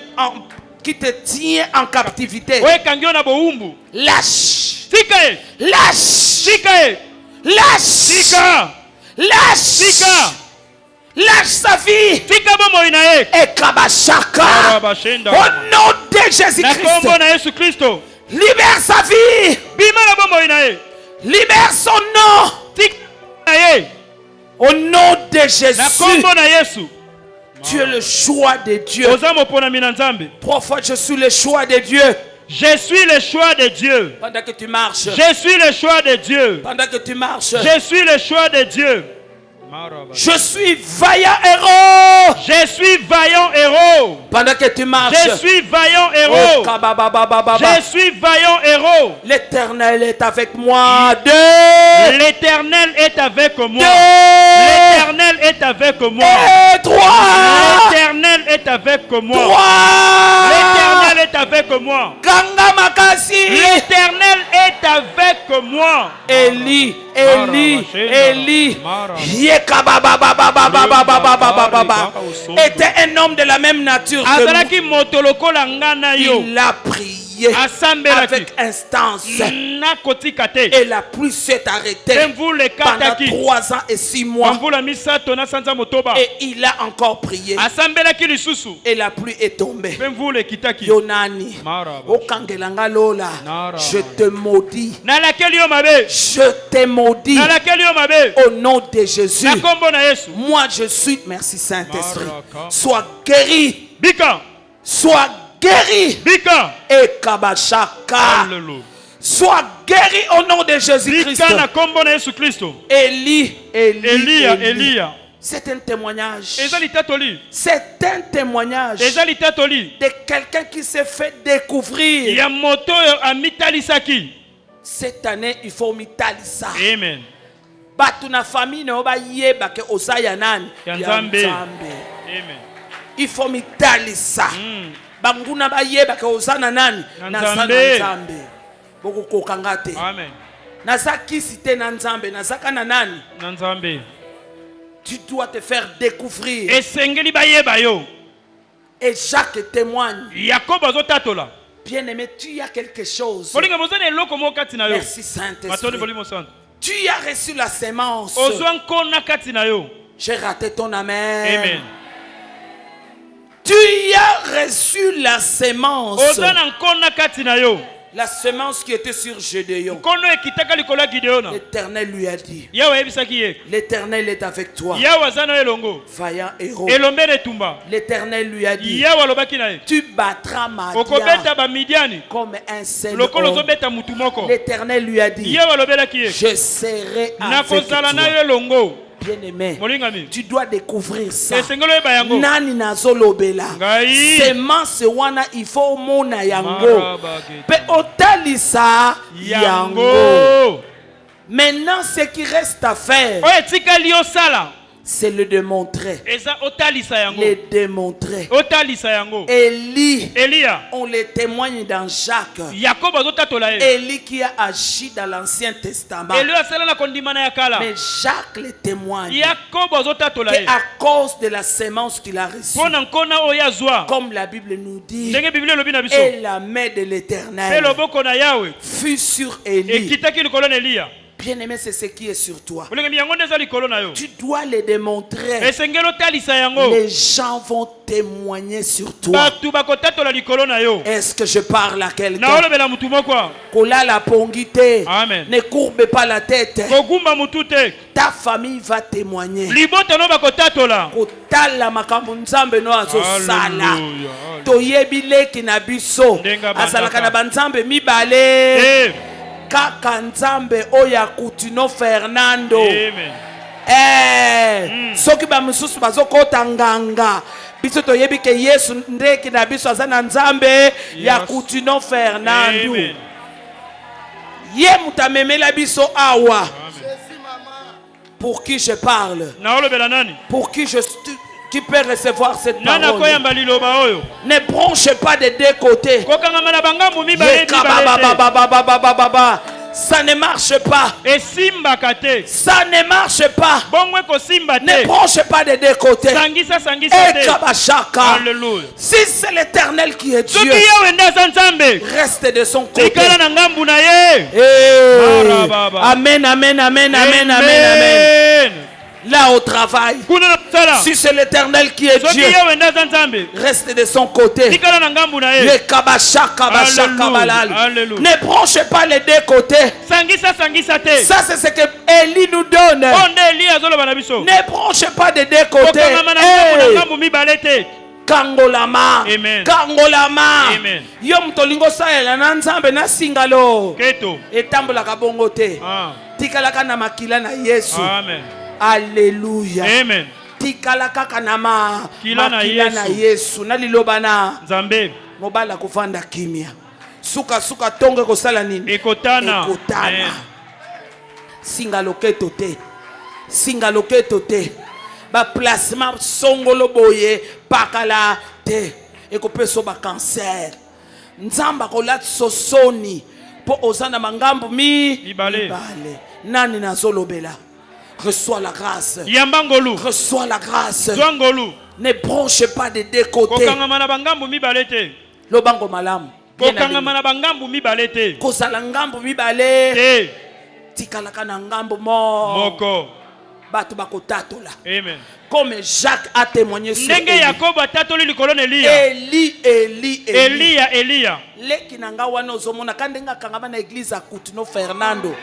en captivité. oyo ekangi yo na bowumbu. Lâche. tika ye Lâche. tika ye Lâche. tika Lâche. tika Lâche sa vie. tika bomoi na ye. Et Kabashaka. Arabashenda. Au nom de na Jésus-Christ. kombo na Yesu Kristo. Libère sa vie. bima na bomoi na ye. Libère son nom. tika na ye. Au nom de na Jésus. kombo na Yesu. Tu es le choix de Dieu. oza moponami na Nzambe. 3 fois, je suis le choix de Dieu. je suis le choix de Dieu. Pendant que tu marches. je suis le choix de Dieu. Pendant que tu marches. je suis le choix de Dieu. Je suis vaillant héros. je suis vaillant héros. Pendant que tu marches. je suis vaillant Oh, héros. kabababababa. je suis vaillant héros. L'Éternel est avec moi. 2. L'Éternel est avec moi. 2. L'Éternel est avec moi. Et 3. L'Éternel est avec moi. 3. L'Éternel est avec moi. Ganga makasi. L'Éternel est avec moi. Élie, Élie, Élie. Était un homme de la même nature que azalaki moto lokola nga na nous. yo. Il a prié asambelaki avec instance. nakotika te. Et la pluie s'est arrêtée mvula pendant ekataki 3 ans et 6 mois. mvula misato na sanza motoba. Et il a encore prié. asambelaki lisusu Et la pluie est tombée. mpe mvula ekitaki. Yonani, Maraba. okangelanga lola, Naraba. je te maudis. nalakeli yo mabe. Je te maudis. nalakeli yo mabe. Au nom de Jésus. na kombo na Yesu. Moi je suis, merci Saint-Esprit, Maraka. sois guéri, bika sois guéri. bika. Et Kabashaka, Alléluia. sois guéri au nom de Jésus-Christ. bika na kombo na Yesu Kristo. Élie, Élie, Eliya Élie. Eliya. C'est un témoignage. eza litatoli. C'est un témoignage eza litatoli. de quelqu'un qui s'est fait découvrir. ya moto oyo amitalisaki. Cette année, il faut mitalisa. Amen. Batu na famille ne oba yeba ke osaya nani Ya Nzambe. Nzambe. Amen. Il faut mitalisa. Banguna ba yeba ke osana nani Na na Nzambe. Nzambe. Boko kokanga te. Amen. Naza kisi te na Nzambe, naza kana nani? na Nzambe. Tu dois te faire découvrir. esengeli bayeba yo. Et Jacques témoigne. yakobo azotatola. Bien-aimé, tu as quelque chose. bolinga bozana eloko moko kati na yo. Merci matoni Saint-Esprit. bolimo santo. Tu as reçu la sémence. ozwa nkona kati na yo. J'ai raté ton amen. Amen. Tu as reçu la sémence. oza na nkona kati na yo. La sémence qui était sur Gédéon. nkono ekitaka likolo ya gideona. L'Éternel lui a dit, yawe ayebisaki ye. l'Éternel est avec toi, yawe aza na yo elongo. vaillant héros. elombe na etumba. L'Éternel lui a dit, yawe alobaki na ye. tu battras Madian okobeta bamidiani. comme un seul lokolo homme. ozobeta mutu moko. L'Éternel lui a dit, yawe alobelaki ye. je serai avec nakozala na yo toi. elongo. Bien-aimé, Molingami. tu dois découvrir ça. Esengelo yeba yango. Nani nazolobela. Ngai. Semence wana il faut mona yango. Marabage. Pe otalisa yango. Yango. Maintenant, ce qui reste à faire, Oye tikali osala. c'est le démontrer. Eza otalisa yango. Le démontrer. Otalisa yango. Élie, Elia. on le témoigne dans Jacques. Yakobo azotatola ye. Élie qui a agi dans l'Ancien Testament. Elio asala na kondima na yakala. Mais Jacques le témoigne. Yakobo azotatola ye. À cause de la sémence qu'il a reçue, Pona nkona oyo azwa. comme la Bible nous dit, Ndenge Biblia elobi na biso. et la main de Pe l'Éternel loboko na Yawe. fut sur Élie. Ekitaki likolo na Elia. Bien-aimé, c'est ce qui est sur toi. Olengami yango nde eza likolo na yo. Tu dois le démontrer. Esengelo otalisa yango. Les gens vont témoigner sur toi. Batu bakotatola likolo na yo. Est-ce que je parle à quelqu'un? Na olobela mutu moko. Kola la pongité. Amen. Ne courbe pas la tête. Kogumba mutu te. Ta famille va témoigner. Libota no bakotatola. Kotala makambo nzambe no azosala. Alléluia. Toyebi leki na biso. Ndenga bandaka. Asalaka na banzambe mibale. Eh. Kaka nzambe oya Coutinho Fernando. Amen. Soki ba misusu bazokota nganga. Biso toyebi ke Yesu ndeki na biso aza na nzambe ya Coutinho Fernando. Amen. Ye mutamemela biso awa. Pour qui je parle? Na olobela nani? Pour qui qui peut recevoir cette Nana parole? koyamba liloba oyo. Ne branche pas des deux côtés. Kokanga mana bangambu mibale Yeka mibale. babababababababa. Ça ne marche pas. Esimba kate. Ça ne marche pas. Bongwe ko simba Ne te. branche pas des deux côtés. Sangisa sangisa te. Ekabashaka. Alléluia. Si c'est l'Éternel qui est Soki Dieu, yawe nda nzambe. reste de son côté. Tikala na ngambu na ye. Eh. Marababa. Amen, amen, amen, amen, amen, amen. Là au travail, Kuna na sala. si c'est l'Éternel qui est Soki Dieu, yawe nda nzambe. reste de son côté. Tikala na ngambu na ye. Yekabashaka, bashaka, Alléluia. balal. Alléluia. Ne branche pas les deux côtés. Sangisa sangisa te. Ça, c'est ce que Élie nous donne. Onde Elia azoloba na biso. Ne branche pas des deux côtés. Kokanga mana Hey. ngambu mibale te. Kangolama. Amen. Kangolama. Amen. Yo mutolingo saela na nzambe na singalo. Keto. Etambolaka bongo te. Ah. Tikalaka na makila na Yesu. Amen. Alléluia. Amen. Tikalaka kana makila na na Yesu. Na liloba na Nzambe. mobala kuvanda kimia. Suka tonge kosala nini? Ekotana. Ekotana. Amen. Singaloketo te. Singaloketo te. Ba placement songolo boye pakala te. Ekopeso ba cancer. Nzamba kolat sosoni po osana mangambu Mibale. Nani nazolobela. Reçois la grâce. Yambangolu. Reçois la grâce. Zwangolu. Ne branche pas des deux côtés. Kokanga mana bangambu mibale te. Lobango malamu. Kokanga mana bangambu mibale te. Kozala ngambu mibale. Te. Tikalaka na ngambu Moko. Bato bakotatola. Amen. Comme Jacques a témoigné sur Ndenge Élie. Yakobo atatoli likolo na Elia. Élie. Elia. Leki nanga wana ozomona kandenga kangama na église à Coutinho Fernando.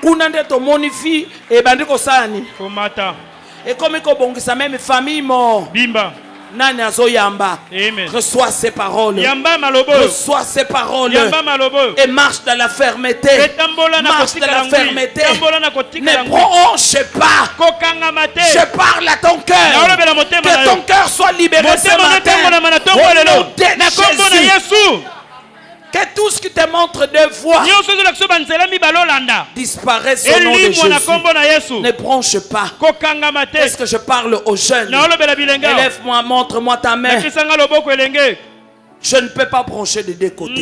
Kuna nde tomoni fi ebandi kosala nini? Komata. Ekomi kobongisa même famille mo. Bimba. Nani azoyamba. Amen. Reçois ces paroles. Yamba malobo. Reçois ces paroles. Yamba malobo. Et marche dans la fermeté. Etambola na Marche dans kotika la langui. fermeté. Etambola na kotika Ne langui. bronche pas. Kokanga mate. Je parle à ton cœur. Que ton cœur soit libéré ce matin. Au nom de Jésus. Que tout ce qui te montre deux voies disparaisse au nom de Jésus. Ne bronche pas. Est-ce que je parle aux jeunes? Élève-moi, montre-moi ta main. Je ne peux pas brancher de deux côtés.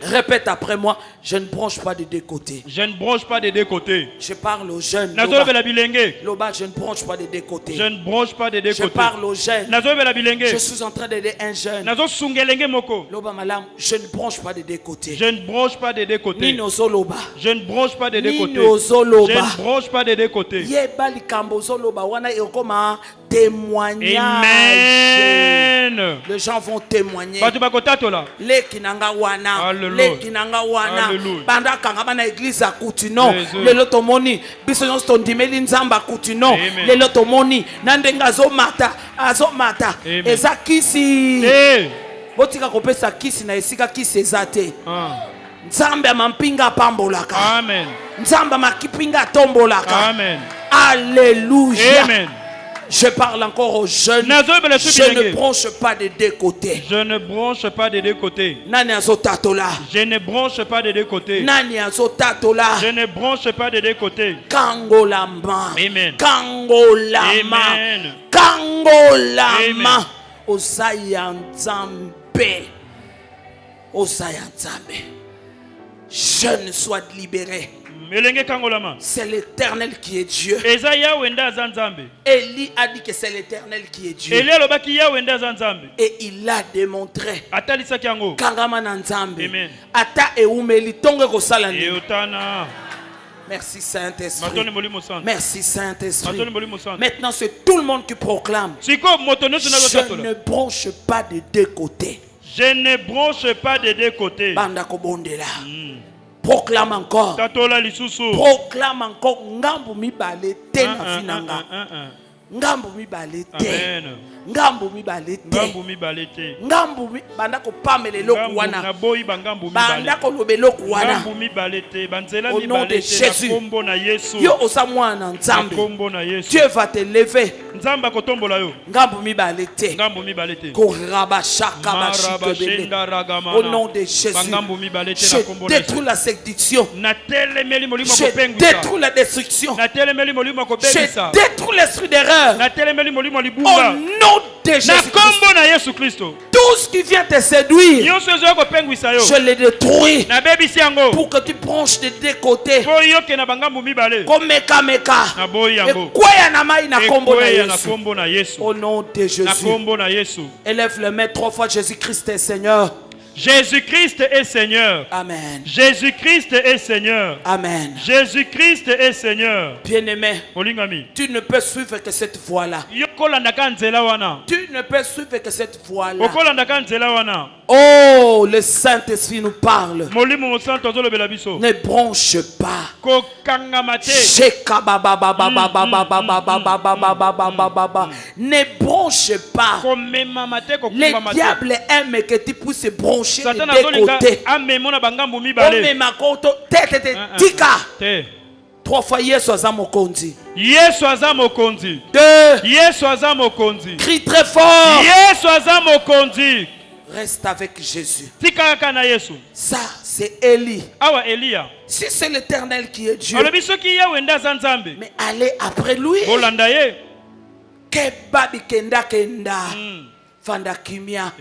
Répète après moi. Je ne branche pas de deux côtés. Je ne branche pas des deux côtés. Je parle aux jeunes. Loba, je ne branche pas de deux côtés. Je ne branche pas des deux côtés. Je parle aux jeunes. Je suis en train d'aider un jeune. Loba malam, je ne branche pas de deux côtés. Je ne branche pas des deux côtés. Nino zoloba. Je ne branche pas des deux côtés. Nino zoloba. Je ne branche pas des deux côtés. Yebali kambo zoloba wana ekoma témoignage. Amen. Les gens vont témoigner. Alléluia. Banda kangaba na église à Coutinho. Lelo tomoni biso nyonso tondimeli nzamba Coutinho. Lelo tomoni nandenga azomata. Eza kisi. Botika kopesa kisi na esika kisi ezate. Nzambe mampinga pambolaka. Amen. Nzamba makipinga tombolaka. Amen. Alléluia. Amen. Je parle encore aux jeunes. Je ne branche pas des deux côtés. Je ne branche pas des deux côtés. Nani azotatola. Je ne branche pas des deux côtés. Nani azotatola. Je ne branche pas des deux côtés. Kangolama. Amen. Kangolama. Amen. Kangolama. Osaya Nzambe. Osaya Nzambe. Jeunes soient libérés. C'est l'Éternel qui est Dieu. Élie a dit que c'est l'Éternel qui est Dieu. Et il l'a démontré. Kangama na Nzambe. Ata eumeli tonge kosalani. Merci Saint-Esprit. Merci Saint-Esprit. Maintenant c'est tout le monde qui proclame. Je ne branche pas de deux côtés. Je ne branche pas de deux côtés. Banda kobondela. Proclame encore. Proclame encore. Ngambu mibale te na finanga. Ngambu mibale te. Ngambu mibale te. Ngambu banda ko pamele loku wana. Banda ko lobe loku wana. Au nom de Jésus. Yo osamwana Nzambe. Dieu va te lever. Ngambu mibale te. Koraba shaka bashike. Au nom de Jésus. Je détruis la séduction. Je détruis la destruction. Je détruis l'esprit d'erreur. Au nom de Jésus. Tout ce qui vient te séduire, je les détruis pour que tu branches de deux côtés. Comme meka meka. Au nom de Jésus. Élève le maître 3 fois. Jésus-Christ est Seigneur. Jésus-Christ est Seigneur. Amen. Jésus-Christ est Seigneur. Amen. Jésus-Christ est Seigneur. Bien-aimé, tu ne peux suivre que cette voie-là. Tu ne peux suivre que cette voie-là. Oh, le Saint-Esprit nous parle. Ne branche pas. Ne branche pas. Le diable aime que tu puisses brancher de deux côtés. Tika. 3 fois Yesu azamokonzi. Yesu azamokonzi. 2. Yesu azamokonzi. Crie très fort. Yesu azamokonzi. Reste avec Jésus. Tika na Yesu. Ça c'est Élie. Awa Elia. Si c'est l'Éternel qui est Dieu. Mais allez après lui. Kebabi kenda kenda. Fanda kimia.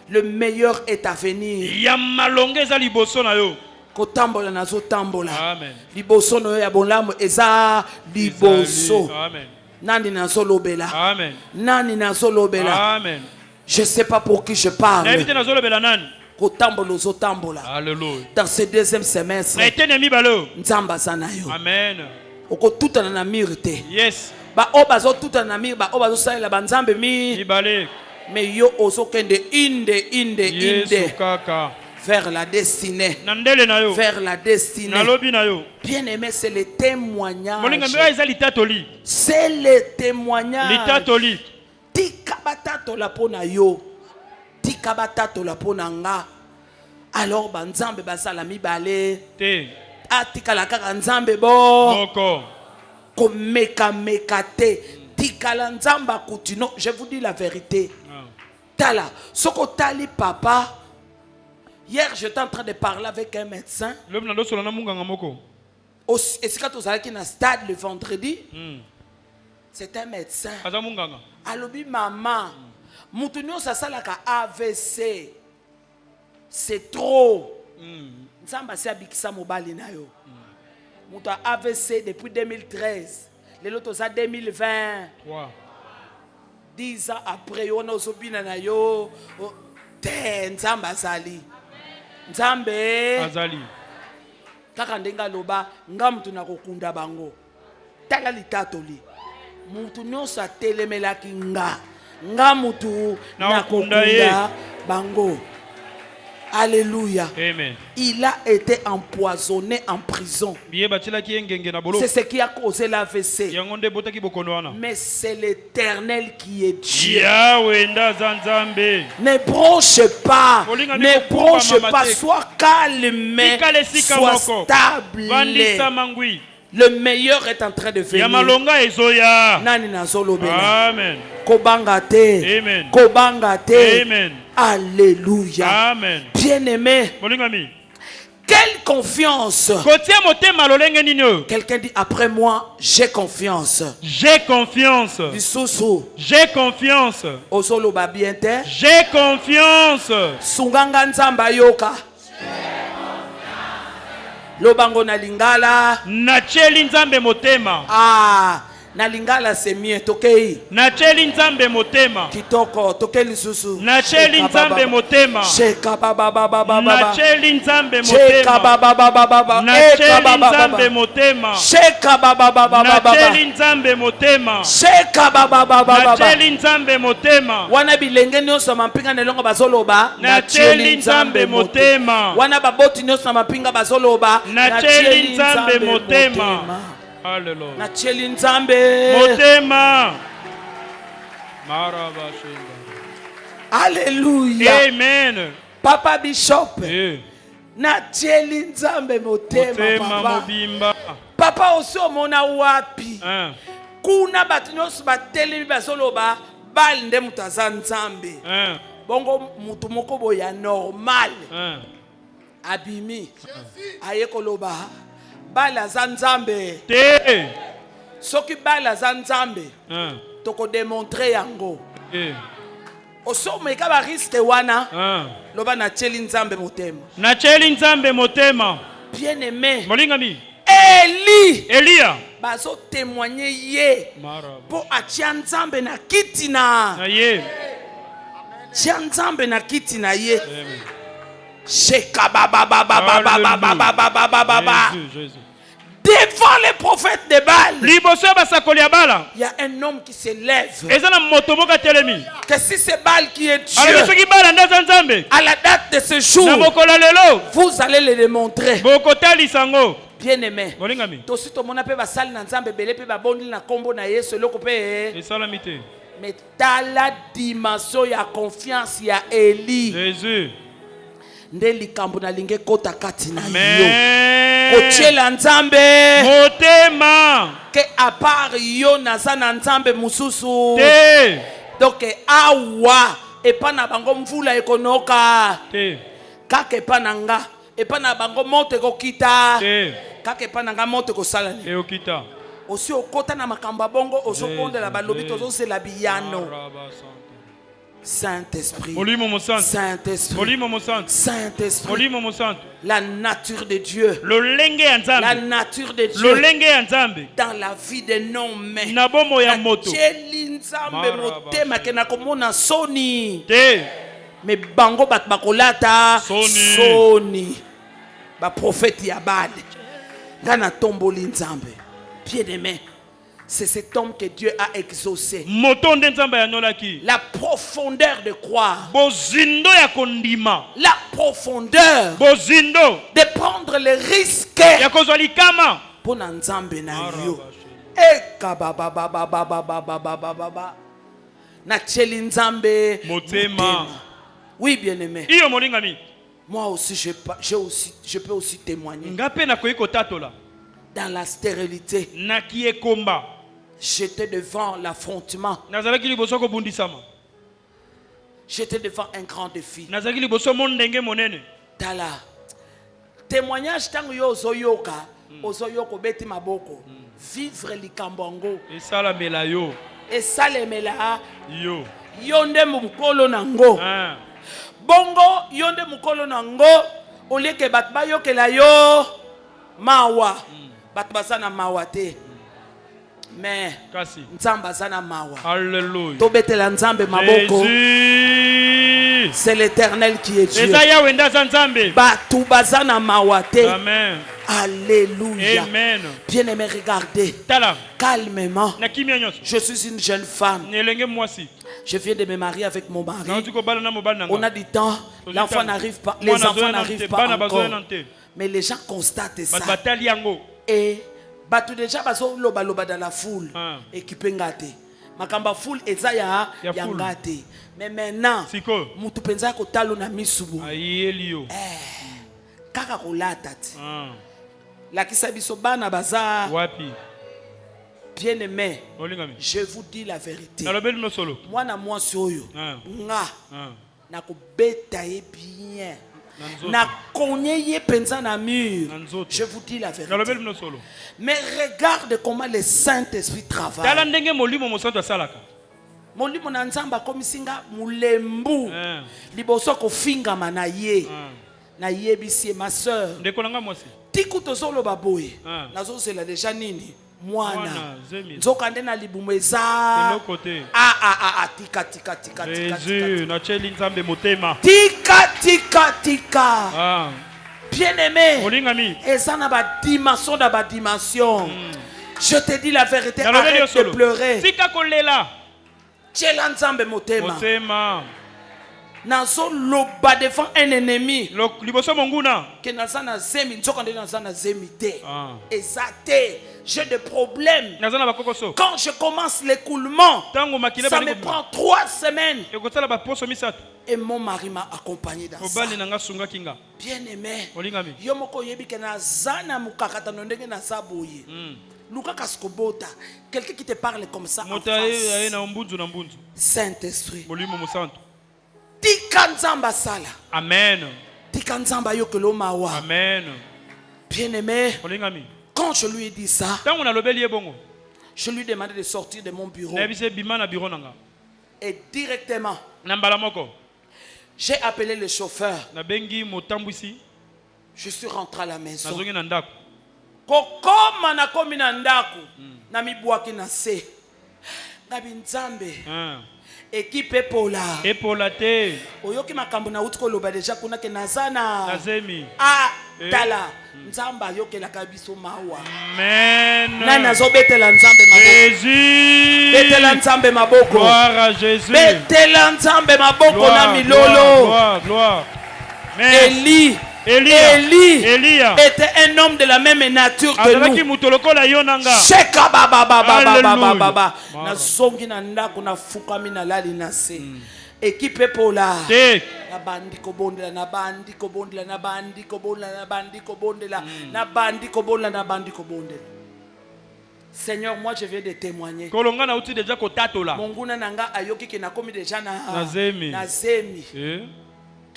Le meilleur est à venir. Yamalongeza liboso na yo. Kotambola nazo tambola. Amen. Liboso no ya bolamu eza liboso. Amen. Nani nazo lobela. Amen. Nani nazo lobela. Amen. Je ne sais pas pour qui je parle. Kotambola zo tambola. Alléluia. Dans ce deuxième semestre. Nzamba sanayo. Amen. Oko tuta na mirte. Yes. Ba obazo tuta na mir ba obazo salela banzambe mi. Ibale. Mais yo ozo kende inde Yesu kaka. Vers la destinée. Vers la destinée. Bien aimé, c'est le témoignage. C'est le témoignage. Tikabatato la pona yo. Tikabatato la pona nga. Alors banzambe basala mibale. Atika la kaka nzambe bo. Komeka mekate. Tikala nzamba kutino. Je vous dis la vérité. Tala. Soko tali papa. Hier, j'étais en train de parler avec un médecin. Est-ce que tu as été dans le stade le vendredi? C'est un médecin. Alobi maman, moutounio ça salaka AVC. C'est trop. Nzamba si abikisa mobali na yo. Mouto AVC depuis 2013. Les autres ça 2020. 10 ans après, on a osobina na yo. Nzamba zali. Nzambe azali kaka ndenga loba nga mutu na kokunda bango tala litato li mutu nyonso atelemelaki nga mutu na kokunda bango. Alléluia. Amen. Il a été empoisonné en prison. C'est ce qui a causé l'AVC. Mais c'est l'Éternel qui est Dieu. Ne bronche pas. Ne bronche pas. Sois calme. Sois stable. Le meilleur est en train de venir. Yamalonga ezoya. Nani nazolobela. Amen. Kobanga te. Amen. Kobanga te. Amen. Alléluia. Amen. Bien-aimé. Molingami. Quelle confiance. Kotia motema lolenge nino. Quelqu'un dit après moi, j'ai confiance. J'ai confiance. Bisusu. J'ai confiance. Osoloba bien te. J'ai confiance. Sunganga nzamba yoka. Lobango na lingala. Nacheli nzambe motema. Ah, na lingala c'est mieux. Tokei. Nacheli nzambe motema. Kitoko. Tokeli susu. Nacheli nzambe motema. Sheka baba baba baba. Nacheli nzambe Sheka motema. baba baba baba. Nacheli nzambe motema. Sheka baba baba baba. Nacheli nzambe motema. Sheka baba baba baba. Nacheli nzambe motema. Wana bilenge nyonso mampinga nelongo bazoloba. Nacheli nzambe motema. Wana baboti nyonso mampinga bazoloba. Nacheli nzambe motema. Hallelujah. Nacheli nzambe motema. Marabashinga. Alléluia. Amen. Papa Bishop. Eh. Nacheli nzambe motema Motema papa. mobimba. Papa osi omona wapi? Hein. Kuna bato nyonso batelemi bazoloba bali nde mutu aza nzambe. Hein. Bongo mutu moko boya normal. Hein. Abimi. Aye koloba bali aza nzambe. Te. Soki bali aza nzambe. Hein. Toko démontrer yango. Eh. Osomeka ba risque wana. Hein. Loba na cheli nzambe motema. Nacheli nzambe motema. Bien aimé. Molingami. Eli. Elia. Bazo témoigner ye. Maraba. Po atia nzambe na kiti na. Na ye. Tia nzambe na kiti na ye. Amen. Sheka baba baba baba baba baba baba baba. Jésus, Jésus. Devant les prophètes de Baal, Liboso basakoli ya bala. il y a un homme qui se lève. Eza na moto moka telemi. Que si c'est Baal qui est Alors Dieu, soki bala ndaza nzambe. à la date de ce Na jour, mokola lelo. vous allez le démontrer. Bokotali sango. Bien aimé. Molingami. Tosi tomona pe basali na nzambe belé pe babondi na kombo na Yesu loko pe. Esalami te. Mais dans la dimension ya confiance ya Eli, Jésus. nde likambo na linge kota kati na yo. Amen. Kotiela nzambe Motema. ke à part yo naza na nzambe mususu. Te. Donc awa epa na bango mvula ekonoka. Te. Kaka epa na nga epa na bango moto ekokita. Te. Kaka epa na nga moto ekosala nini. Eokita. Osi okota na makambo ya bongo ozokondela balobi tozozela biyano. Saint-Esprit. Molimo mosantu. Saint-Esprit. Molimo mosantu. Saint-Esprit. Molimo mosantu. La nature de Dieu. Lolenge ya La nzambe. nature de Dieu Lolenge ya nzambe. dans la vie de nos mains. Na bomo ya moto. Cheli nzambe motema ke na komona soni. Te. Mais bango bat bakolata soni. Ba prophète ya Baal. Ngana tomboli nzambe. Pied de main. C'est cet homme que Dieu a exaucé. Moto nde nzambe ya nolaki. La profondeur de croire. Bozindo ya kondima. La profondeur Bozindo. de prendre le risque. Ya kozwa likama. Pour nzambe na yo. Na cheli nzambe Motema. Oui, bien aimé. Iyo molingami. Moi aussi, je peux aussi témoigner. Ngape na koyiko tatola. Dans la stérilité, Na kiekomba. j'étais devant l'affrontement. Nazalaki liboso ko bundisama. J'étais devant un grand défi. Nazalaki liboso mondenge monene. Tala. Témoignage tango yo ozoyoka, ozoyoko beti maboko. Vivre likambongo. Esala mela yo. Esalemela Yo. yonde mukolo nango. Ah. Bongo yonde mukolo nango. Oleke bat bayokela yo mawa. Bat basana mawa te. Mais Kasi. nzamba sana mawa. Alléluia. Tobetela nzambe maboko. Jésus. C'est l'Éternel qui est Dieu. Eza yawe ndaza nzambe. Batu bazana mawa te. Amen. Alléluia. Amen. Bien-aimé, regardez. Tala. Calmement. Na kimia nyonso. Je suis une jeune femme. Nelenge mwasi. Je viens de me marier avec mon mari. Na utiko bala na mobali nanga. On a du temps. L'enfant n'arrive pas. Les enfants n'arrivent pas encore. Mais les gens constatent ça. Batali yango. Et batu déjà baso loba loba dans la foule. Équipé ngate. Makamba foule eza ya ngate. Mais maintenant, Siko. mutu penza ko talo na misubu. Ayeli yo. Kaka kolata. lakisa biso bana baza wapi bien aimé. olingami Je vous dis la vérité. nalobeli no solo Mwana mwasi oyo nga ah nakobeta ye bien. na nzoto Na konye ye penza na na mur. nzoto Je vous dis la nalobeli vérité. no solo Mais regarde comment le Saint-Esprit travaille. tala ndenge molimo mosantu asalaka Molimo na nzamba komisinga mulembu. ah Liboso kofingama na ye. Na yebisi ma sœur. ndeko nanga mwasi Tiku tozoloba boye. Ah. Nazozela deja nini? Mwana. Mwana, zemi. Nzoka nde na libumu eza. eloko te Tika. Jésus nacheli nzambe motema Tika. ah Bien aimé. olingami Eza na ba dimension da ba dimension. Je te dis la vérité, nalobeli yo arrête de solo pleurer. tika kolela Tiela nzambe motema. motema Nazo loba devant un ennemi. liboso monguna Que naza na zemi, nzoka nde naza na zemi te. ah Eza te. J'ai des problèmes. naza na bakokoso Quand je commence l'écoulement, tango makile ça me prend 3 semaines. ekosala baposo misato Et mon mari m'a accompagné dans ça. mobali nanga sungaki nga Bien aimé. olingami Yo moko yebi ke naza na mukakatano ndenge naza boye. Luka kaskobota. Quelqu'un qui te parle comme ça en moto aye face. na mbunzu na mbunzu Saint-Esprit. molimo mosantu Tika nzamba sala. amen Tika nzamba yokelo mawa. amen Bien aimé. olingami Quand je lui ai dit ça, tango nalobeli ye bongo je lui ai demandé de sortir de mon bureau. nayebisi bima na biro nanga Et directement, na mbala moko j'ai appelé le chauffeur. nabengi motambwisi Je suis rentré à la maison. nazongi na ndako Kokoma na komi na ndaku. Na mibwaki na se. Ngabi nzambe. Équipe Pola. epola te Oyoki makambo na uti koloba deja kuna ke nazana. nazemi Tala. Nzamba yokelaka biso mawa. amen Na nazobetela nzambe maboko. Jésus Betela nzambe maboko. gloire à Jésus Betela nzambe maboko na milolo. gloire merci Elia était un homme de la même nature que azalaki nous. mutu lokola yo nanga Sheka baba. Alléluia. Na zongi na ndako na fukami na lali na se. Équipe Pola. te Na bandi kobondela na bandi kobondela na bandi kobondela na bandi kobondela na bandi kobondela na bandi kobondela. Seigneur, moi je viens de témoigner. kolonga na uti deja kotatola Monguna nanga ayoki ke nakomi deja na zemi. na zemi.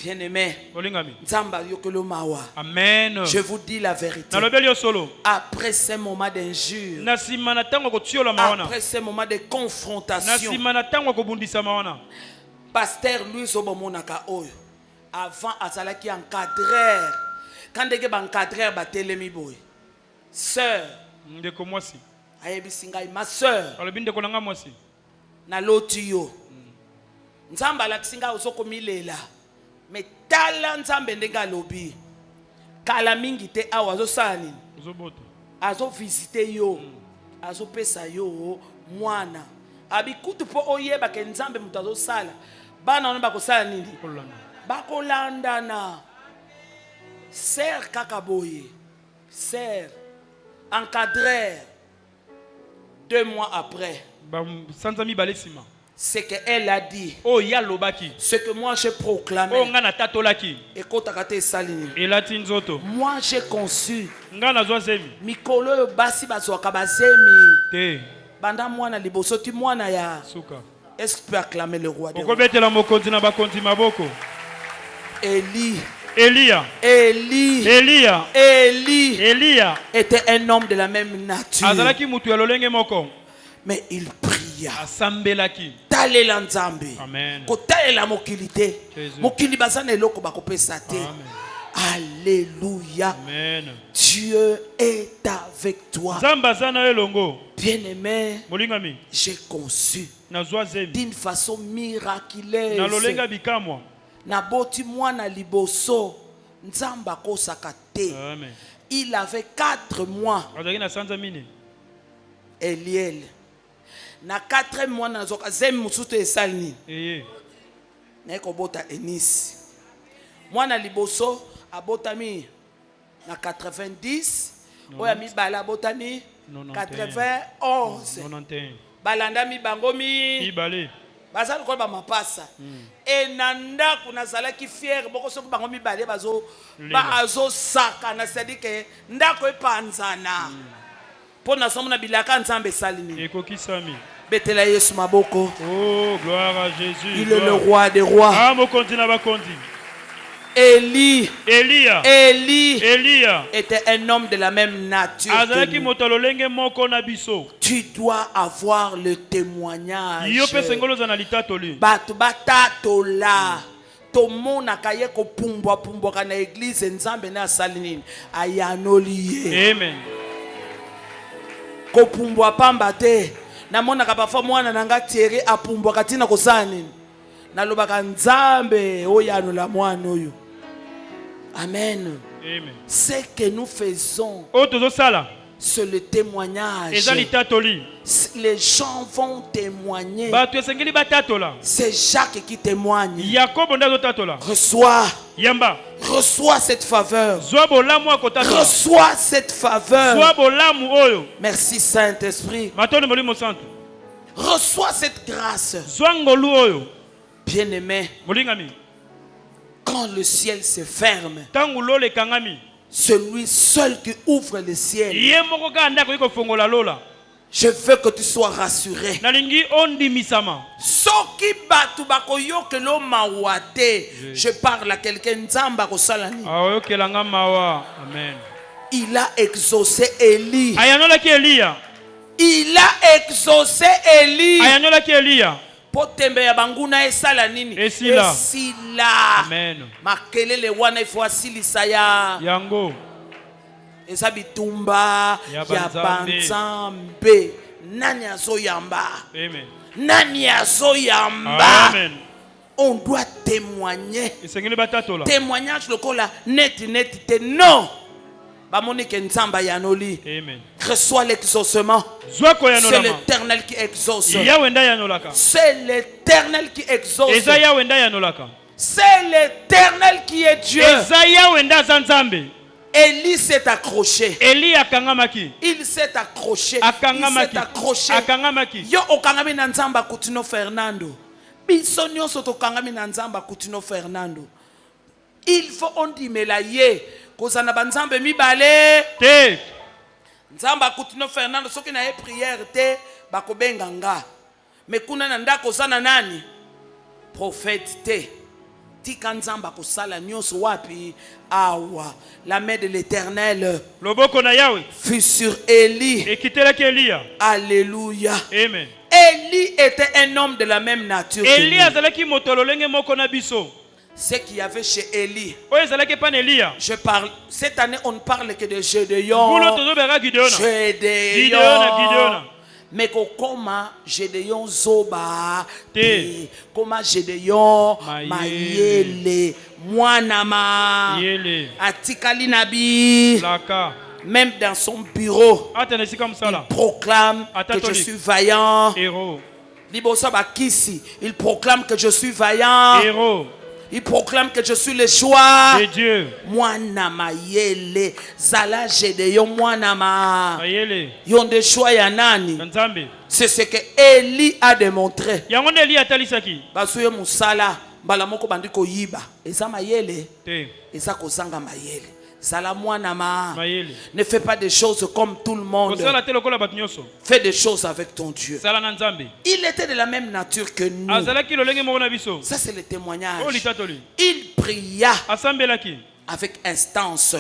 Bien aimé. olingami Nzamba yokelo mawa. amen Je vous dis la vérité. nalobeli yo solo Après ces moments d'injure, na nsima na ntango kotiolama wana après ces moments de na confrontation, nsima na ntango kobundisama wana pasteur Louis Obomonaka Oyo, avant azalaki encadreur, quand ndenge ba encadreur batelemi boy, sœur, ndeko mwasi ayebisi ngai ma sœur, alobi ndeko nanga mwasi na loti yo. Nzamba alakisi ngai ozokomilela, mais tala nzambe ndenge alobi. Kala mingi te awa azosala nini? ozobota Azovisite yo, azopesa yo mwana. Abikutu po oyeba ke nzambe mutu azosala. Bana wana bakosala nini? kolanda Bakolandana. Sœur kaka boye. Sœur encadreur. 2 mois après, sanza mibale nsima ce qu'elle a dit, oyo ye alobaki ce que moi j'ai oyo proclamé, ngai natatolaki ekotaka te esali nini? elati nzoto Moi j'ai conçu ngai nazwa zemi mikolo oyo basi bazwaka bazemi te banda mwana liboso ti mwana ya. suka Est-ce que tu peux acclamer le roi des rois? okobetela mokonzi na bakonzi maboko Élie eliya était un homme de la même nature, azalaki mutu ya lolenge moko mais il pria. asambelaki Talela nzambe. amen Kotalela mokili te. Jésus. Mokili baza na eloko bakopesa te. Amen. Alléluia. amen Dieu est avec toi. nzambe aza na yo elongo Bien-aimé, molingami j'ai conçu nazwa zemi d'une façon na miraculeuse. lolenga bikamwa Naboti mwana liboso. Nzamba kosaka te. amen Il avait 4 mois. azalaki na sanza mine Eliel. Na 4 mois nazoka zemi musutu esali nini? eye Na kobota Enis. Mwana liboso abotami na 90. Oya mibala abotami 91. 91 Balanda mibango mibale bazali ko ba mapasa et nanda kuna zalaki fier boko soki bango mibale bazo saka na c'est-à-dire que ndako epanzana pona somo na bilaka nzambe salini ekokisami betela Yesu maboko. Oh gloire à Jésus, il est le roi des rois. Ah mokonzi na bakonzi. Élie Elia était un homme de la même nature azalaki que moto lolenge moko na biso. tu dois avoir le témoignage. Yo pe sengolo za na litatoli. Bato batatola tomonaka ye kopumbwa na église nzambe na asali nini ayanoli ye. Amen. Kopumbwa pamba te namonaka parfois mwana nanga Thierry apumbwaka tina kosala nini nalobaka nzambe oyanola mwana oyo. Amen. Amen. Ce que nous faisons, c'est le témoignage. Les gens vont témoigner. C'est Jacques qui témoigne. Reçois cette faveur. Reçois cette faveur. Merci Saint-Esprit. Reçois cette grâce. Bien-aimé, quand le ciel se ferme, celui seul qui ouvre le ciel, je veux que tu sois rassuré. Je parle à quelqu'un. Il a exaucé Élie. Il a exaucé Élie. Potembe ya banguna esala nini esila amen makelele wana ifo asilisa ya yango eza bitumba ya banzambe nani azoyamba amen nani azoyamba amen on doit témoigner témoignage lokola net te non bamoni ke nzamba yanoli amen reçois l'exaucement. C'est l'Éternel qui exauce. C'est l'Éternel qui exauce. C'est l'Éternel qui est Dieu. Élie s'est accroché. Il s'est accroché. Yo okangami na nzamba kutino Fernando. Biso nyonso tokangami na nzamba kutino Fernando. Il faut on dimela ye kozana banzambe mibale te. Nzamba kutino Fernando soki na ye prière te bakobenga nga. Mais kuna na ndako sana nani? Prophète te. Tika nzamba kosala nyonso wapi awa. La main de l'Éternel fut sur Élie. Alléluia. Amen. Élie était un homme de la même nature. Ce qu'il y avait chez Élie. Je parle. Cette année, on ne parle que de Gédéon. Gédéon. Mais comment Gédéon Zoba, comment Gédéon Mayele, Mwanama, Atikali Nabi, même dans son bureau, il proclame que je suis vaillant. Il proclame que je suis vaillant. Il proclame que je suis le choix de Dieu. Mwanama yele zala Gédéon mwanama yonde choix ya nani. C'est ce que Élie a démontré. Basuye musala mbala moko bandiko yiba eza mayele eza kozanga mayele. Ne fais pas des choses comme tout le monde. Fais des choses avec ton Dieu. Il était de la même nature que nous. Ça c'est le témoignage. Il pria avec instance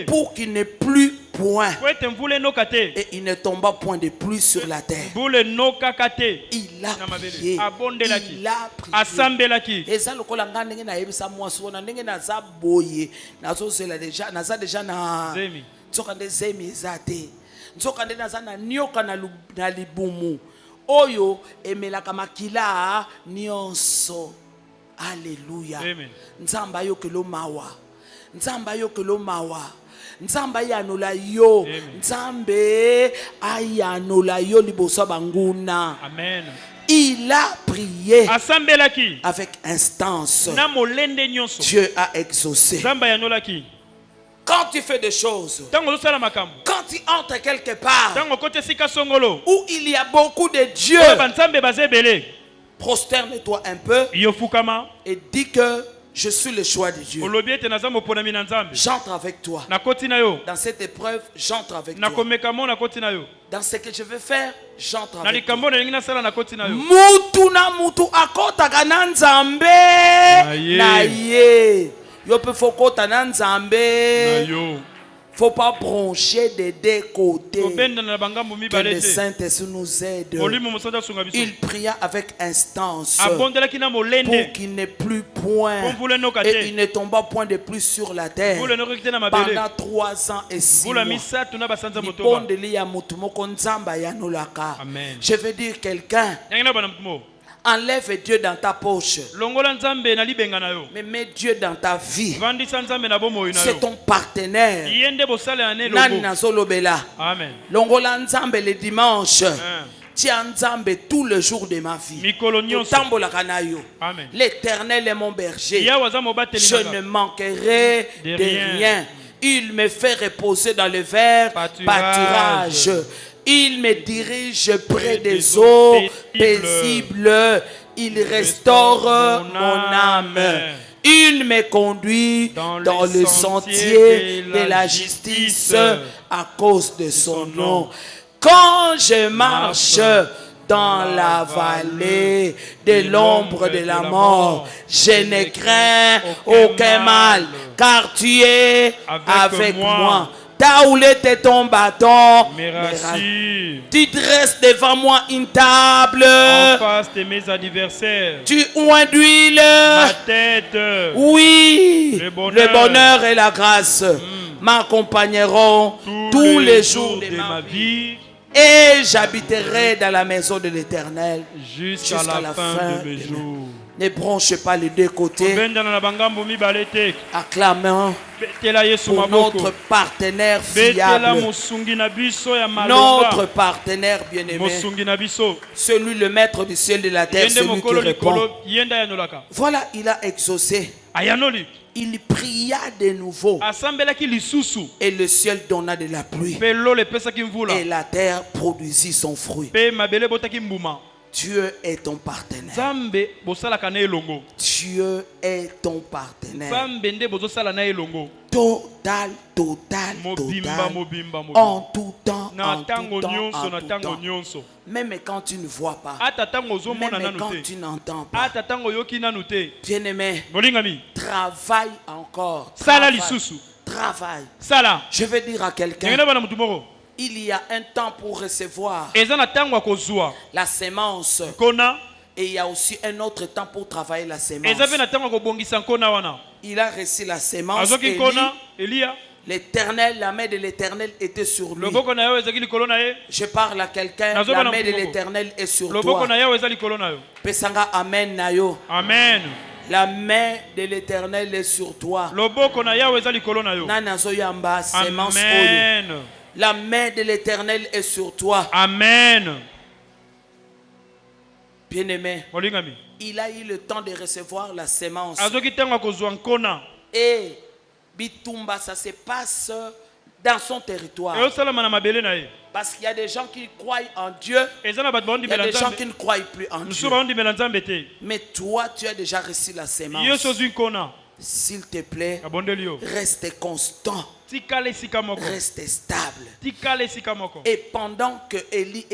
pour qu'il n'ait plus point et il ne tomba point de pluie sur la terre. Il a prié. Il a prié. Et ça le kolanga ndenge na yebisa mwaso na ndenge na za boye nazo zela déjà naza déjà na tsokande zemi ezate tsokande naza na nyoka na libumu oyo emelaka makila nyonso. Alléluia. Nzamba yo kelo mawa. Nzamba yo kelo mawa. Nzamba yanola yo. Nzambe ayanola yo liboso banguna. Amen. Il a prié avec instance. Dieu a exaucé. Quand tu fais des choses, quand tu entres quelque part où il y a beaucoup de dieux, Prosterne-toi un peu Yo fukama. et dis que je suis le choix de Dieu. Olobi ete naza moponami na Nzambe. J'entre avec toi. Nakoti na yo. Dans cette épreuve, j'entre avec toi. Nakomeka mo nakoti na yo. Dans ce que je vais faire, j'entre Na avec toi. likambo na lingi nasala nakoti na yo. Mutu na mutu akotaka na Nzambe ye. na ye. Yo pe fokota na Na Nzambe. yo. Faut pas broncher des deux côtés. Tobenda na bangambo Que mibale le te. Saint-Esprit nous aide. Molimo mosanda sunga biso. Il pria avec instance Abondelaki na molende. pour qu'il n'ait plus point Komvule no et kate. il ne tombe pas de plus sur la terre Vule no rekite na mabele. pendant 3 ans et 6 Vula mois. misatu na basanza motoba. Libondeli ya mutu moko nzamba ya nolaka. Amen. Je veux dire quelqu'un, Yangina bana mtumo. enlève Dieu dans ta poche, Longola Nzambe na libenga na yo. mais mets Dieu dans ta vie. Vandisa Nzambe na bomo ina yo. C'est ton partenaire. Yende bosale ane Nani logo. nazolobela. Amen. Longola nzambe le dimanche. Amen. Tia nzambe tous les jours de ma vie. Mikolo nyonso. Totambolaka na yo. Amen. L'Éternel est mon berger. Ya waza mobateli Je nanga. ne manquerai De de rien. rien. Il me fait reposer dans le vert pâturage. Il me dirige près des eaux paisibles. Il restaure mon âme. Il me conduit dans le sentier de la justice à cause de son nom. Quand je marche dans la vallée de l'ombre de la mort, je ne crains aucun mal, car tu es avec moi. Ta houlette et ton bâton Me rassure. tu dresses devant moi une table. En face de mes adversaires. Tu oins d'huile. Ma tête. Oui, Le le bonheur et la grâce m'accompagneront tous les jours de ma vie. Et j'habiterai dans la maison de l'Éternel Jusqu'à la fin de mes jours. Ne bronche pas les deux côtés. Benda na bangambo mibale te. Acclamons Betela Yesu pour maboko. notre partenaire Betela fiable, mosungi na biso ya notre malonga. partenaire bien-aimé, Mosungi na biso. celui le maître du ciel et de la terre, Yende celui qui mokolo répond. likolo yenda ya nolaka. Voilà, il a exaucé. Ayanoli. Il pria de nouveau Asambelaki lisusu. et le ciel donna de la pluie Pe lole pesaki mvula. et la terre produisit son fruit. Pe mabele botaki mbuma. Dieu est ton partenaire. Zambe bosalaka na elongo. Dieu est ton partenaire. Zambe nde bozosala na elongo. Total, total, Mobimba total. mobimba En mobimba. tout temps, Na en tout tango temps, nyonso en na tout tango temps. nyonso. Même quand tu ne vois pas, Ata tango ozomona même nanu quand te. tu n'entends pas, Ata tango yoki nanu te. bien-aimé, Bolingami. travaille encore. Sala Travaille. lisusu. Travaille. Sala. Je vais dire à quelqu'un, Ngena bana mutu moko. il y a un temps pour recevoir Eza na tango akozwa. la sémence Kona. et il y a aussi un autre temps pour travailler la sémence. Eza pe na tango akobongisa nkona wana. Il a reçu la sémence. Azoki Élie, nkona. Elia. L'Éternel, la main de l'Éternel était sur lui. Loboko na yo ezaki likolo na ye. Je parle à quelqu'un, Nazo la bana main de mukoko. l'Éternel est sur Loboko toi. na yo eza likolo na yo. Pesanga amen na yo. Amen. La main de l'Éternel est sur toi. Loboko na yo eza likolo na yo. Nana zoyamba sémence oyo. Amen. La main de l'Éternel est sur toi. Amen. Bien-aimé, Molingami. il a eu le temps de recevoir la sémence. Azoki tango akozwa nkona. Et Bitumba, ça se passe dans son territoire. Eosalama na mabele na ye. Parce qu'il y a des gens qui croient en Dieu. Eza na bato Il y a baondimela des gens nzambe. qui ne croient plus en Dieu. Musu baondimela nzambe te. Mais toi, tu as déjà reçu la Yo sémence. ozwi nkona. S'il te plaît, Abondeli yo. reste constant, Tikala esika moko. reste stable. Tikala esika moko. Et pendant que Élie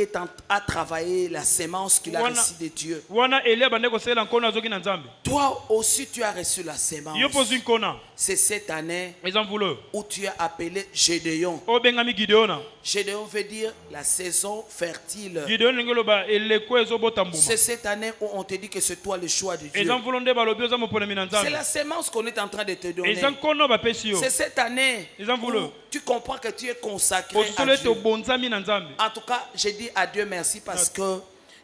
a travaillé la sémence qu'il a Voilà. reçue de Dieu, Wana Elia bande kosalela nkona azoki na nzambe. toi aussi tu as reçu la sémence. Yo pozwi nkona. C'est cette année Eza mvulo. où tu as appelé Gédéon. Obengami Gideona. Gédéon veut dire la saison fertile. Gideon lingeloba eleko ezobota mbuma. C'est cette année où on te dit que c'est toi le choix de Dieu. Eza mvulo nde balobi oza moponami na C'est nzambe. la sémence qu'on est en train de te donner. Eza nkona bapesi yo. C'est cette année Les enveloppes. où tu comprends que tu es consacré à Osolo ete Dieu. obonzami na nzambe. En tout cas, je dis à Dieu merci parce que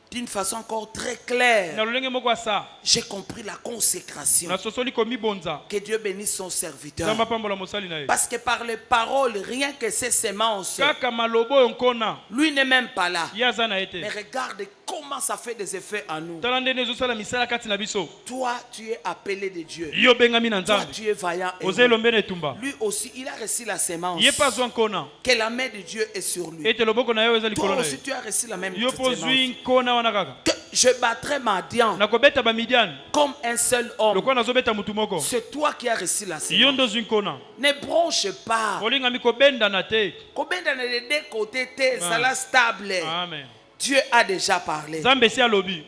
d'une façon encore très claire, Na lolenge moko asa. j'ai compris la consécration. Na sosoli komi bonza. Que Dieu bénisse son serviteur. Nzamba pambola mosali na ye. Parce que par les paroles, rien que ces sémences, Kaka malobo oyo nkona. lui n'est même pas là. Ye aza na ye te. Mais regarde comment ça fait des effets en nous. Tala ndenge ezosala misala kati na biso. Toi, tu es appelé de Dieu. Yo bengami na Toi, nzambe. tu es vaillant. Et Oza elombe na etumba. lui aussi, il a reçu la sémence. Ye pa zwa nkona. Que la main de Dieu est sur lui. Ete loboko na yo eza Toi likolo na aussi, ye. tu as reçu la même Yo sémence. pozwi nkona wana kaka. que je battrai Madian Nakobeta ba Midian. comme un seul homme. Lokwa nazobeta mutu moko. C'est toi qui as reçu la sémence. Yondo zinkona. Ne bronche pas. Olinga mikobenda na te. Kobenda na les deux côtés, ça la stable. Amen. Dieu a déjà parlé. Zambe si alobi.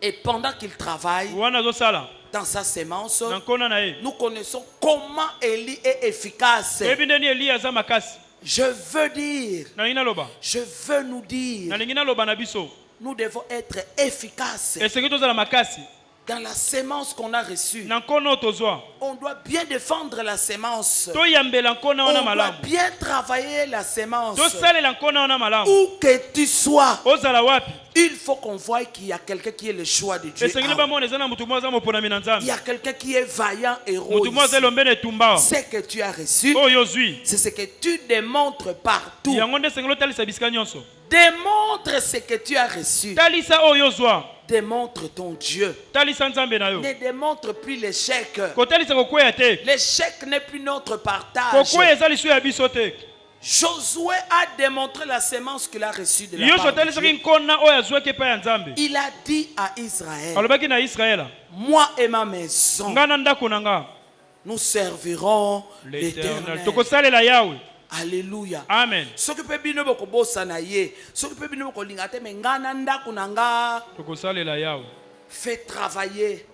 Et pendant qu'il travaille Wana zo sala. dans sa sémence, Nankona na e. nous connaissons comment Élie est efficace. Ebindeni Elia za makasi. Je veux dire, Na ina loba. je veux nous dire, Na lingina loba na biso. nous devons être efficaces Esengeli tozala makasi. dans la sémence qu'on a reçue. Nankona tozwa. On doit bien défendre la sémence. To yambela nkona On wana doit malamu. bien travailler la sémence. To salela nkona wana malamu. Où que tu sois, Ozala wapi? il faut qu'on voie qu'il y a quelqu'un qui est le choix de Dieu. Esengeli ba mona ezana mutu mwa za moponami na Il Nzambe. y a quelqu'un qui est vaillant et Mutu mwa za héroïque. lombene tumba. Ce que tu as reçu, Oyo zwi. c'est ce que tu démontres partout. Yango nde esengeli otalisa bisika nyonso. Démontre ce que tu as reçu. Talisa oyo zwa. Démontre ton Dieu. Talisa Nzambe na yo. Ne démontre plus l'échec. Kotalisa kokweya te. L'échec n'est plus notre partage. Kokweya eza lisu ya biso te. Josué a démontré la sémence qu'il a reçue de la Yoshua part de talisaki Dieu. nkona oyo azwaki epai ya Nzambe. Il a dit à Israël, Alobaki na Israela. moi et ma maison, Nga na ndako na nga. nous servirons L'Éternel. l'Éternel. Tokosalela Yahweh. Alléluia. Amen. Soki pe bino bokobosana ye, soki pe bino bokolinga te, mais nga na ndako na nga, Tokosalela Yahweh. fais travailler.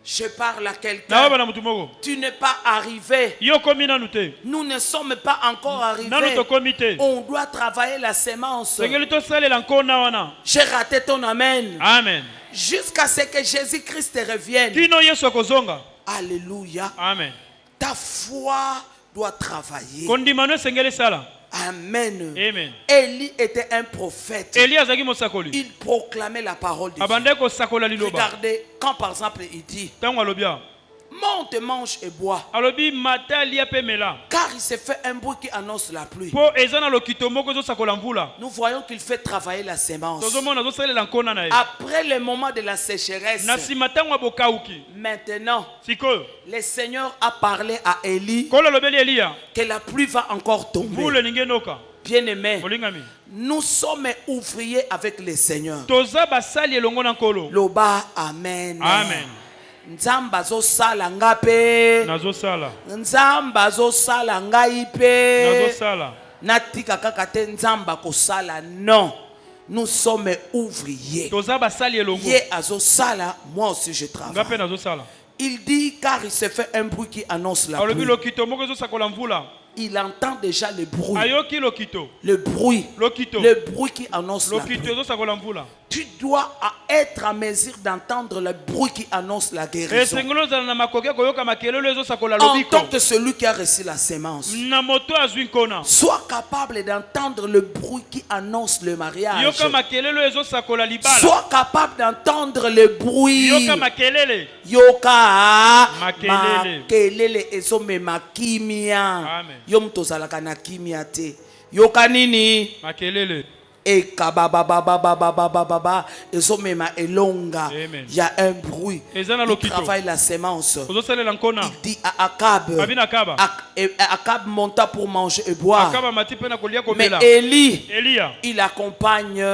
Je parle à Na quelqu'un. baba na mutu moko. Tu n'es pas arrivé. Yo komi nanu te. Nous ne sommes pas encore Nanu arrivés. tokomi te. On doit travailler la sémence. Sengeli tosalela nkona wana. J'ai raté ton amen. Amen. Jusqu'à ce que Jésus-Christ revienne. Kino Yesu akozonga. Alléluia. Amen. Ta foi doit travailler. Kondimano esengeli sala. Amen. Amen. Élie était un prophète. Eli azaki mosakoli. Il proclamait la parole de Dieu. Abandai kosakola liloba. Regardez, quand par exemple il dit, Tango alobia. monte, mange et bois. Alobi mata lia pe mela. Car il s'est fait un bruit qui annonce la pluie. Po ezana lokito moko zo sakola mvula. Nous voyons qu'il fait travailler la sémence. Tozomona zo salela nkona na ye. Après le moment de la sécheresse, Na sima tango bokauki. maintenant, Sikoyo. le Seigneur a parlé à Élie Kola lobeli Elia. que la pluie va encore tomber. Mvula ningenoka. Bien-aimé, Molingami. nous sommes ouvriers avec le Seigneur. Toza basali elongo na nkolo. Loba, amen. Amen. Nzambe azosala nga pe. Nazosala. Nzambe azosala ngai pe. Nazosala. Natika kaka te nzambe akosala. Non. Nous sommes ouvriers. Toza basali elongo. Ye azosala, moi aussi je Nga pe travaille. nazosala. Il dit car il s'est fait un bruit qui annonce la Alobi pluie. lokito moko zo sakola mvula. Il entend déjà le bruit. Ayoki lokito. Le bruit. Lokito. Le bruit qui annonce la Lokito pluie. zo sakola mvula. Tu dois être en mesure d'entendre le bruit qui annonce la guérison. Esengelo zala na makoki koyoka makelelo ezo sakola En lobiko. tant que celui qui a reçu la sémence. Na moto azwi nkona. Sois capable d'entendre le bruit qui annonce le mariage. Yoka makelelo ezo sakola libala. Sois capable d'entendre le bruit. Yoka makelele. Yoka Makelele. makelele ezomema kimia. Amen. Yo mtu ozalaka na kimia te. Yoka nini? Makelele. Ekabababababababa ezomema elonga. Amen. Il y a un bruit. Ezana Il lokito. travaille la sémence. Ozo salela nkona. Il dit à Akab. Abina kaba. Akab monta pour manger et boire. Akaba mati pe na kolia Mais komela. Élie, Elia. il accompagne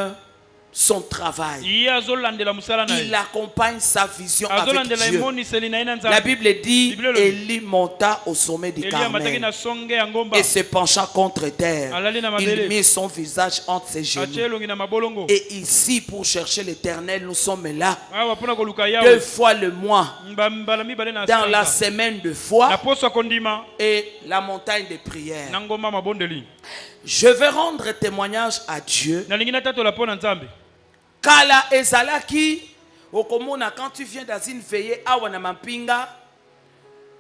son travail. Iye azolandela musala na Il ye. accompagne sa vision avec Azolandela Dieu. emoniseli na ye na La Nzambe. Bible dit, Bible le- Élie monta au sommet du Elia mataki na Carmel songe ya ngomba. et se pencha contre terre. Alali na Il mabele. mit son visage entre ses Atie genoux. elongi na mabolongo. Et ici, pour chercher l'Éternel, nous sommes là Awa pona koluka 2 Yahweh. fois le mois, Mbala mibale na dans la sanza. semaine de Na foi poso kondima. et la montagne de prière. Na ngomba mabondeli. Je vais rendre témoignage à Dieu. Nalingi natatola pona Nzambe. Kala ezalaki okomona quand tu viens dans une veillée awa na mampinga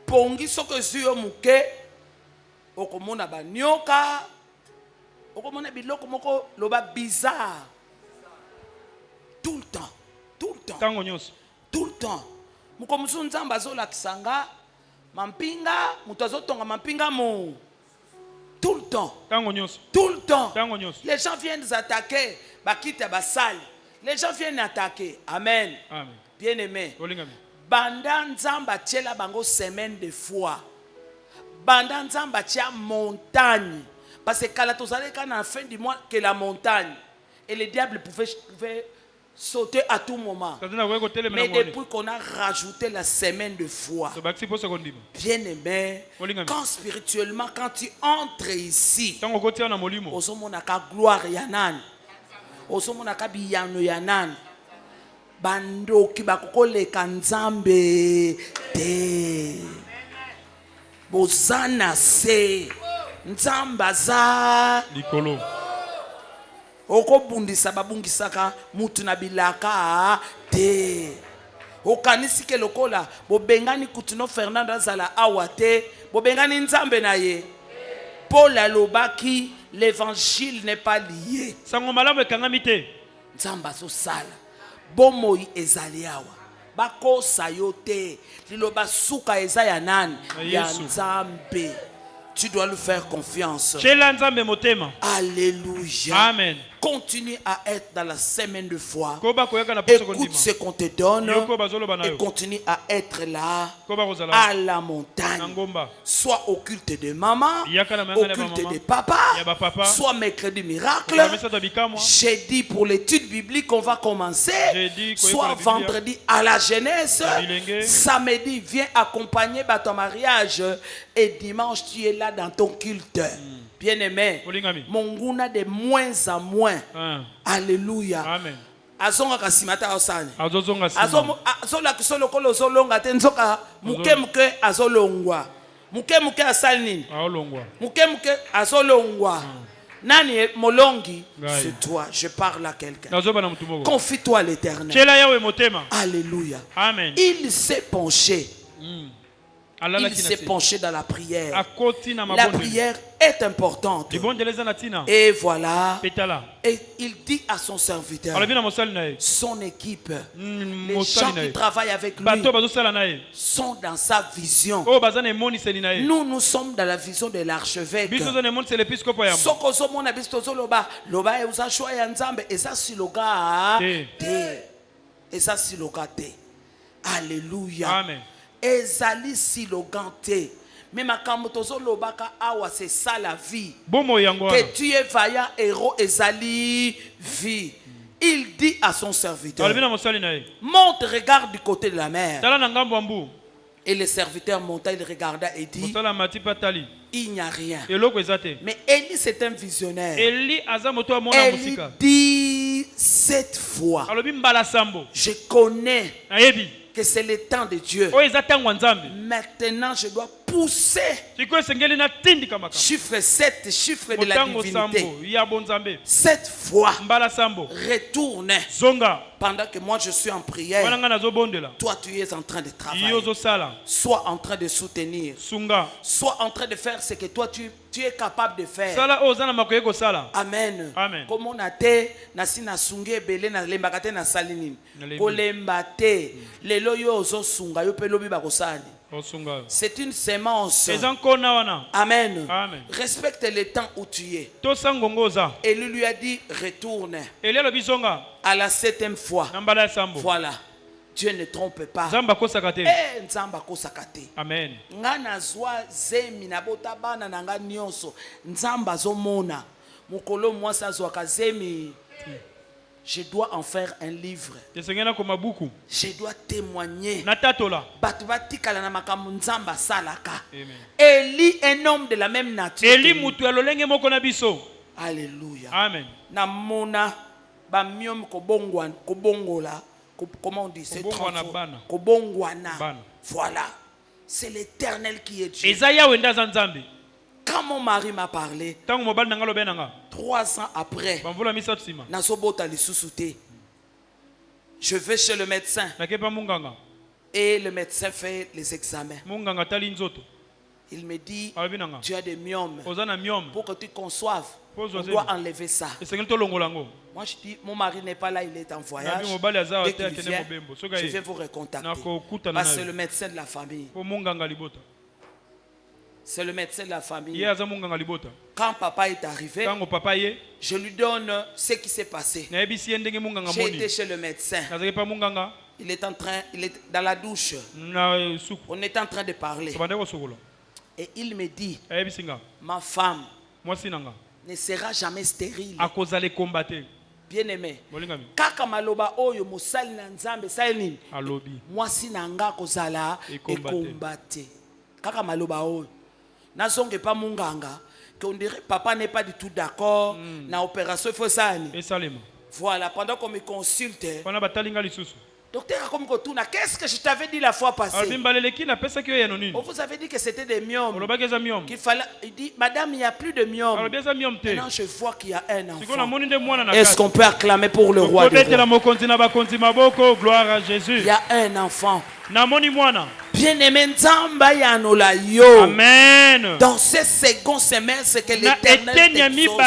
pongi soko zuyo muke okomona banyoka okomona biloko moko loba bizarre tout le temps Tango nyonso. tout le temps moko musu nzambe azolakisa nga mampinga mutu azotonga mampinga mo tout le temps Tango nyonso. tout le temps Tango nyonso. les gens viennent nous attaquer bakita basali. Les gens viennent attaquer. Amen. Amen. Bien-aimé. Olingami. Banda nzamba tiela bango semaine de foi. Banda nzamba tia montagne. Parce que quand la fin du mois que la montagne. Et le diable pouvait sauter à tout moment. Kazina koyeba kotelemela Mais ngoni. depuis qu'on a rajouté la semaine de foi, To bakisi posa kondima. bien aimé, Molingami. quand spirituellement, quand tu entres ici, Tango kotia na molimo. ozomonaka gloire ya nani, ozomonaka biyano ya nani, bandoki bakokoleka nzambe te, bozana se nzambe aza Likolo. okobundisa babungisaka mutu na bilaka te, okanisi ke lokola bobengani kutuno Fernando azala awa te, bobengani nzambe na ye. Paul alobaki l'évangile n'est pas lié. Sango malamu ekangami te. Nzamba azosala bomoi ezali awa bakosa yo te, liloba suka eza ya nani, ya Yesu. nzambe. Tu dois lui faire confiance. Chela nzambe motema. Alléluia. Amen. Continue à être dans la semaine de foi. Koba koyaka na posa kondima. Écoute ce qu'on te donne Yoko bazoloba na et yo. continue à être là Koba kozala. à la montagne. Ngomba. Soit au culte de maman, Yaka na au mangana ba culte maman. de papa, Ya ba papa. soit mercredi miracle. Kamesa tabika moi. Jeudi pour l'étude biblique, on va commencer. Jeudi, Soit la Biblia. vendredi à la jeunesse. La bilingue. Samedi, viens accompagner ton mariage. Et dimanche, tu es là dans ton culte. Bien-aimé, Olingami. Monguna de moins en moins. Alléluia. Amen. Azonga kasimata osani. Azozonga sima. Azola kisolo kolo zolonga te nzoka muke azolongwa. Muke asali nini? Aolongwa. Muke azolongwa. Nani molongi? Gai. C'est toi, je parle à quelqu'un. Nazoba na mutu moko. Confie-toi à l'Éternel. Chela yawe motema. Alléluia. Amen. Il s'est penché. Alala Il s'est penché dans la prière. Akoti na La mabonde. prière est importante. Libondeleza na tina. Et voilà. Petala. Et il dit à son serviteur, Alobi na mosali na ye. son équipe, les gens Mosali na qui ye. travaillent avec lui Bato bazosala na ye. sont dans sa vision. Oh bazana emoniseli na ye. Nous sommes dans la vision de l'archevêque. Biso zo emoniseli episkopo ya. Soko zomona biso tozoloba loba euza shwa ya nzambe eza siloka te. Eza siloka te. Alléluia. Amen. Ezali siloka te. Mais makambo tozolobaka awa c'est ça la vie. Bomo yango. Que tu es vaillant héros ezali vie. Il dit à son serviteur, Alobi na mosali na ye. monte, regarde du côté de la mer. Tala na ngambo ambu. Et le serviteur monta, il regarda et dit, Mosala mati patali. il n'y a rien. Eloko ezate. Mais Élie, c'est un visionnaire. Eli aza moto amona Élie musika. dit, cette fois, Alobi mbala sambo. je connais Nayebi. que c'est le temps de Dieu. O ezatangwa nzambe. Maintenant, je dois pousser. Siko esengeli na tindi kama kama. Chiffre 7, chiffre de la Motango divinité. sambo ya bonzambe. Cette fois, Mbala sambo. retourne. Zonga. Pendant que moi je suis en prière, Wananga nazo bondela. toi tu es en train de travailler. Yozo sala. Sois en train de soutenir. Sunga. Sois en train de faire ce que toi tu es capable de faire. Sala ozana makoyeko sala. Amen. Amen. Comme on a te, nasi na sunge belé na lemba te na salinini. Nalembi. Kolemba te, lelo yo ozo sunga yo pe lobi bakosali. Osunga. C'est une sémence. Ezanko na wana. Amen. Amen. Respecte le temps où tu es. To sangongo za. Et lui a dit, retourne Eli alobi zonga. à la 7e fois. Na mbala ya sambo. Voilà. Dieu ne trompe pas. Zamba kosaka te. Eh, nzamba kosaka te. Amen. Nga nazwa zemi na bota bana na nga nyonso. Nzamba azomona. Mukolo mwasi azwaka zemi. Je dois en faire un livre. Tesengena ko mabuku. Je dois témoigner. Na tatola. Batu batikala na makambo nzamba salaka. Amen. Élie, un homme de la même nature. Eli mutu ya lolenge moko na biso. Alléluia. Amen. Na mona ba miom kobongola. Comment on dit? C'est Kobongwana bana. Kobongwana. Bana. Voilà. C'est l'Éternel qui est Dieu. Eza yawe ndaza nzambe. Quand mon mari m'a parlé, Tango mobali nanga lobe nanga. 3 ans après, Bamvula misatu sima. nazobota lisusu te. Je vais chez le médecin Nakepa munganga. et le médecin fait les examens. Munganga tali nzoto. Il me dit, Alobi nanga. tu as des myomes. Ozana miome. Pour que tu conçoives, Pose on aux doit ailes. enlever ça. Esengeli to longolango. Moi je dis, mon mari n'est pas là, il est en voyage. Nabi mobali aza Dès te qu'il akende vient, mobembo. Soka je ye. vais vous recontacter. Nako kuta na Parce que c'est nayo. le médecin de la famille. Po munganga libota. C'est le médecin de la famille. Ye aza munganga libota. Quand papa est arrivé, Tango papa ye. je lui donne ce qui s'est passé. Nayebisi ye ndenge munganga J'ai été moni. chez le médecin. Nazaki pa munganga. Il est dans la douche. Na suku. On est en train de parler. Tobande ko sukula. Et il me dit, Ayebisi nga. ma femme Mwasi nanga. ne sera jamais stérile. Akozale combattre. bien-aimé. Molingami. Kaka maloba oyo mosali na nzambe sali nini? Alobi. Mwasi na nga kozala ekombate. Kaka maloba oyo. Nazonge pa munganga qu'on dirait papa n'est pas du tout d'accord na opération il faut ça ni. Voilà, pendant qu'on me consulte. Docteur, qu'est-ce que je t'avais dit la fois passée? Oh, vous avez dit que c'était des myomes. Qu'il fallait, il dit, madame, il n'y a plus de myomes. Maintenant, je vois qu'il y a un enfant. Est-ce qu'on peut acclamer pour le roi des rois? Gloire à Jésus. Il y a un enfant. Bien-aimé, Nzamba yanola yo. Amen. Dans ces secondes semestres que l'Éternel t'exauce.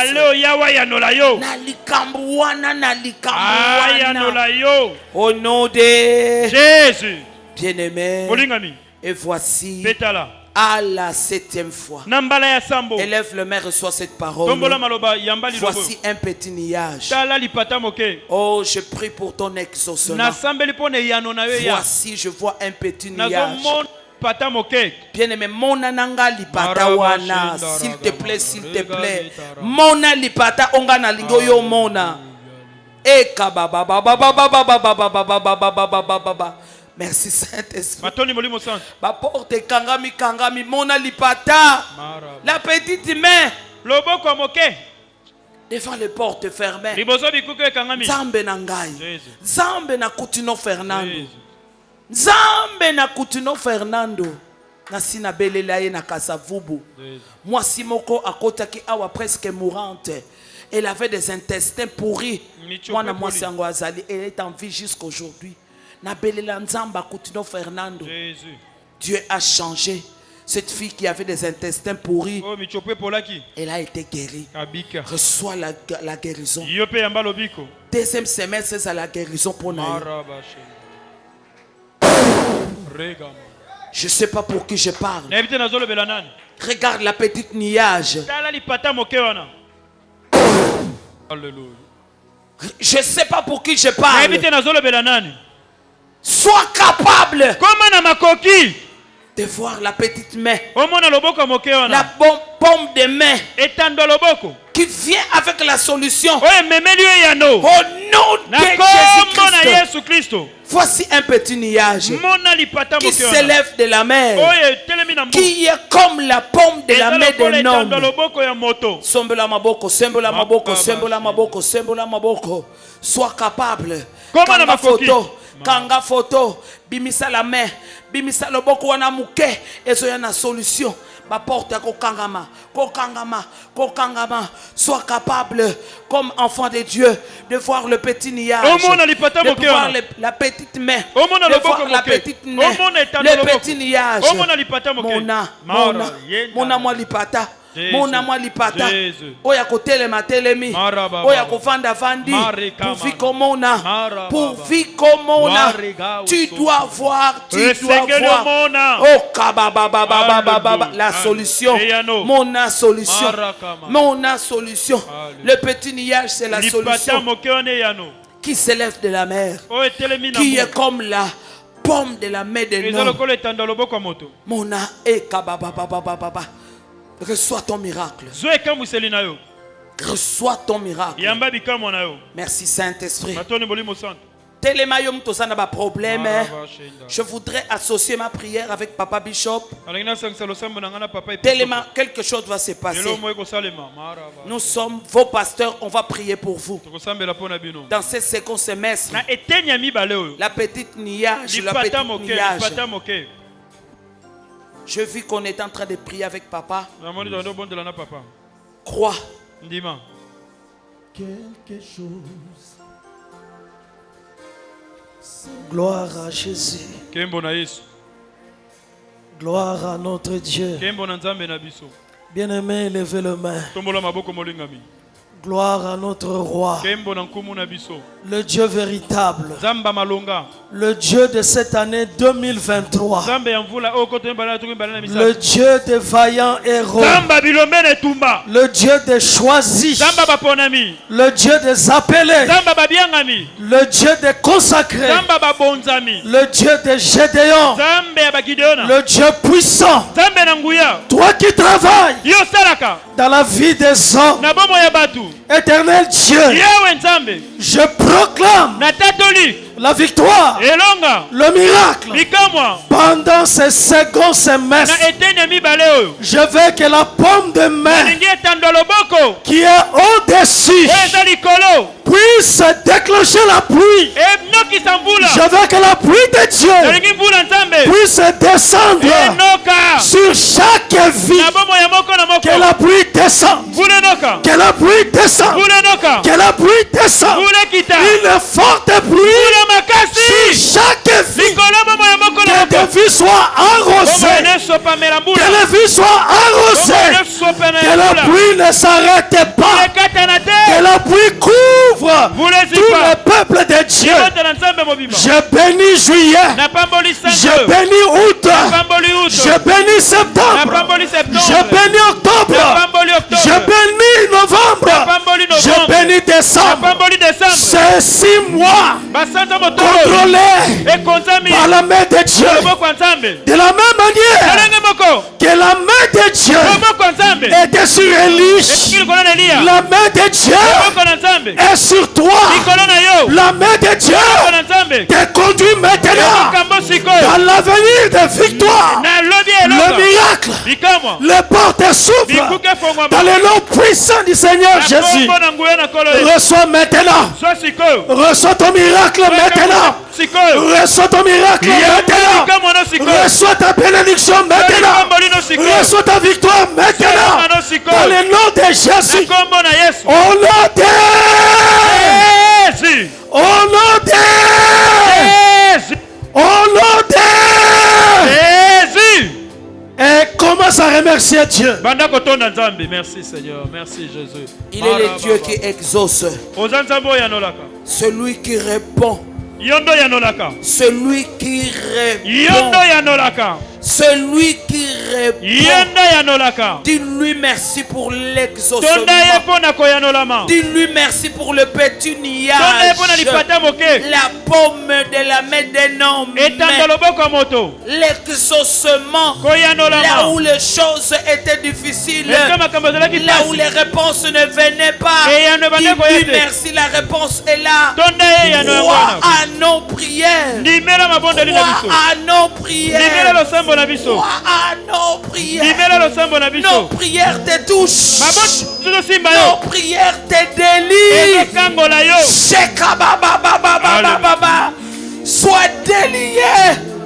Na likambuana, na likambuana. Au nom de Jésus. Bien-aimé. Et voici à la 7e fois. Élève le main, reçoit cette parole. Voici un petit nuage. Oh, je prie pour ton exaucement. Voici, je vois un petit nuage. Bien-aimé, mona nanga lipata wana. S'il te plaît, s'il te plaît. Mona lipata onga na lingo yo mona. Eka baba baba baba baba baba baba baba. Merci Saint-Esprit. Ma porte kangami kangami mona lipata. La petite main. Devant les portes fermées. Zambe na ngai. Zambe na Coutinho Fernando. Zambe na Coutinho Fernando. Nasina belelaye na Kasavubu. Moi simoko akotaki awa presque mourante. Elle avait des intestins pourris. Moi na moi sango azali. Elle est en vie jusqu'aujourd'hui. Fernando. Dieu a changé. Cette fille qui avait des intestins pourris, elle a été guérie. Reçoit la guérison. Deuxième semestre, c'est la guérison pour nous. Je ne sais pas pour qui je parle. Regarde la petite nuage. Je ne sais pas pour qui je parle. Sois capable de voir la petite main, la paume de main qui vient avec la solution. Au nom de Jésus-Christ. Voici un petit nuage qui s'élève de la mer, qui est comme la paume de la main d'un homme. Sembola maboko, sembola maboko, sembola maboko, sembola maboko. Sois capable. Kanga photo. Kanga photo, bimisa la main, bimisa le boko wana muke, ezoya na solution. Ma porte à kokangama, kokangama, kokangama. Sois capable, comme enfant de Dieu, de voir le petit nuage, de voir la petite main, de voir la petite main, le petit nuage. Mona moi lipata. Mona moi lipata. Oya kotele matelemi. Oya kofanda vandi. Pourvu comme on a. Pourvu comme on a. Tu dois voir. Tu dois voir. Oh kababa. La solution. Mona solution. Mona solution. Le petit nuage c'est la solution. Qui s'élève de la mer. Qui est comme la pomme de la main de l'homme. Mona et kababa. Reçois ton miracle. Reçois ton miracle. Merci Saint-Esprit. Je voudrais associer ma prière avec Papa Bishop. Tellement quelque chose va se passer. Nous sommes vos pasteurs, on va prier pour vous. Dans ce second semestre, la petite nuage, je vis qu'on est en train de prier avec papa. Crois. Quelque chose. Gloire à Jésus. Gloire à notre Dieu. Bien-aimé, levez le main. Gloire à notre roi. Le Dieu véritable. Le Dieu de cette année 2023. Le Dieu des vaillants héros. Le Dieu des choisis. Le Dieu des appelés. Le Dieu des consacrés. Le Dieu des Gédéons. Le Dieu puissant. Alléluia. Toi qui travailles Yo salaka. dans la vie des hommes, Na bomo ya batu. éternel Dieu, Yawe nzambe. je proclame Na tatoli. la victoire, Elonga. le miracle Likamwa. pendant ces seconds semestres. Na etene mibale oyo. Je veux que la paume de main Nalingi etando loboko. qui est au-dessus Oyo eza likolo. puisse déclencher la pluie. Enokisa mbula. Je veux que la pluie de Dieu Nalingi mbula nzambe. puisse descendre Enoka. sur chaque vie. Na bomo ya moko na moko. Que la pluie descende. Mbula enoka. Que la pluie descende. Mbula enoka. Que la pluie descende. Mbula kita. Une forte pluie Mbula makasi. sur chaque vie. Likolo bomo ya moko na Que moko. des vies soient Bomo arrosées. enesopa mela mbula. Que les vies soient arrosées. Enesopa na Que la mbula. pluie ne s'arrête pas. Ekata na te. Que la pluie couvre Mbula tout zipa. le peuple de Dieu. Libota na nzambe mobimba. Je bénis juillet. Na pamboli Je santo. bénis août. Na pamboli uto. Je bénis Na septembre. pamboli Je septembre. bénis octobre. Na pamboli Je octobre. bénis Na novembre. pamboli Je novembre. bénis Na décembre. pamboli décembre. Ces 6 mois Basanza motolo. contrôlés Ekonzami. par la main de Dieu. Loboko ya nzambe. De la même manière Ndenge moko. que la main de Dieu Loboko ya nzambe. était sur Élie, Ekili likolo na Eliya. la main de Dieu Loboko na nzambe. est sur toi. Likolo na yo. La main de Dieu Loboko na nzambe. te conduit maintenant Ekokambo sikoyo. dans l'avenir de victoire. Na lobi Le eloko. miracle, Likamwa. les portes s'ouvrent Bikuke fongwa. dans le nom puissant du Seigneur Na Jésus. kombo na nguya na kolo ye. Reçois maintenant. So sikoyo. Reçois ton miracle maintenant. Sikoyo. Reçois ton miracle maintenant. Likamwa no sikoyo. Reçois ta bénédiction maintenant. Likambo no sikoyo. Reçois ta victoire maintenant. no Dans sikoyo. le nom de Na Jésus. kombo na Yesu. Au nom de Yesu. Au nom de Yesu. Au nom de Jésus. Et commence à remercier Dieu. Banda kotonda nzambe. Merci Seigneur. Merci Jésus. Il est le Dieu qui exauce, Oza nzambe oyo yanolaka. celui qui répond, Yondo yanolaka. celui qui répond, Yondo yanolaka. celui qui répond. Yondo yanolaka. Dis-lui merci pour l'exaucement. Tonda ye pona koyanolama. Dis-lui merci pour le Tonda ye pétuniage. pona lipata moke. La paume de la main d'un homme. Etanda loboko ya moto. L'exaucement. Là Koyanolama. où les choses étaient difficiles. Eske makambo ezalaki Là où pasi. les réponses ne venaient pas. Et yano ebandaki Dis-lui koya te. merci, la réponse est là. Tonda ye yano yango Crois wana. à nos prières. Ndimela mabondeli na Crois biso. à nos Ndimela prières. losambo na biso. Crois à nos prières. Ndimela losambo na Nos biso. prières te touchent. Maboti tuzosimba Nos yo. prières te délient. Ezokangola yo. Shekabababababababa. Sois délié.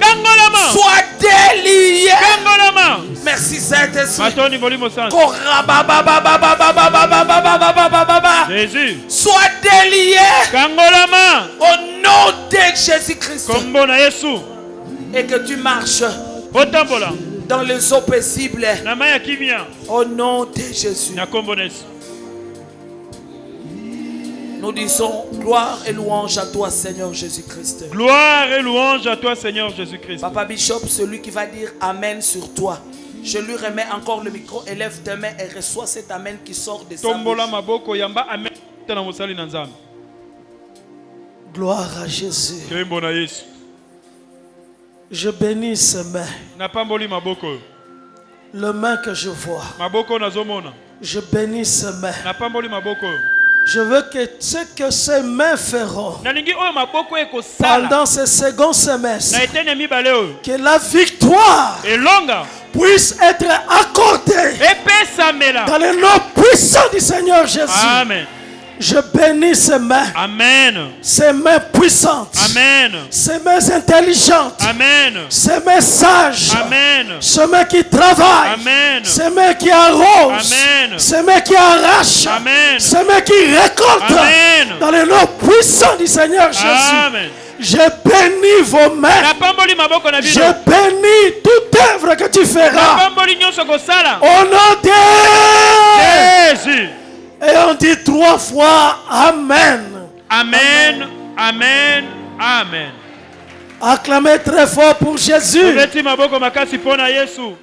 Kangolama. Sois délié. Kangolama. Merci Saint-Esprit. Matoni molimo santo. Korabababababababababababa. Jésus. Sois délié Kangolama. au nom de Jésus-Christ. Kombo na Yesu. Et que tu marches Otambola. dans les eaux paisibles. Na mai ya kimia. Au nom de Jésus. Na kombo na Yesu. Nous disons gloire et louange à toi, Seigneur Jésus-Christ. Gloire et louange à toi, Seigneur Jésus-Christ. Papa Bishop, celui qui va dire Amen sur toi. Je lui remets encore le micro, élève tes mains et reçois cet Amen qui sort de sa Tombola bouche. maboko yamba amen. Tana mosali na nzambe. Gloire à Jésus. Kembo na Yesu. Je bénis ces mains. Na pamboli maboko. Le main que je vois. Maboko nazomona. Je bénis ces mains. Na pamboli maboko. Je veux que ce que ces mains feront Nalingi oyo maboko ekosala. pendant ces seconds semestres, Na etene mibale oyo. que la victoire Elonga. puisse être accordée Epesamela. dans le nom puissant du Seigneur Jésus. Amen. Je bénis ces mains, Amen. ces mains puissantes, Amen. ces mains intelligentes, Amen. ces mains sages, Amen. ces mains qui travaillent, Amen. ces mains qui arrosent, Amen. ces mains qui arrachent, Amen. ces mains qui récoltent. Amen. Dans le nom puissant du Seigneur Jésus. Amen. Je bénis vos mains. Na pamboli maboko na bino. Je bénis toute œuvre que tu Na feras. pamboli nyonso kosala. Au nom de Jésus. Et on dit 3 fois Amen. Amen. Amen. Amen. Acclamez très fort pour Jésus. Tobeti maboko makasi pona Yesu.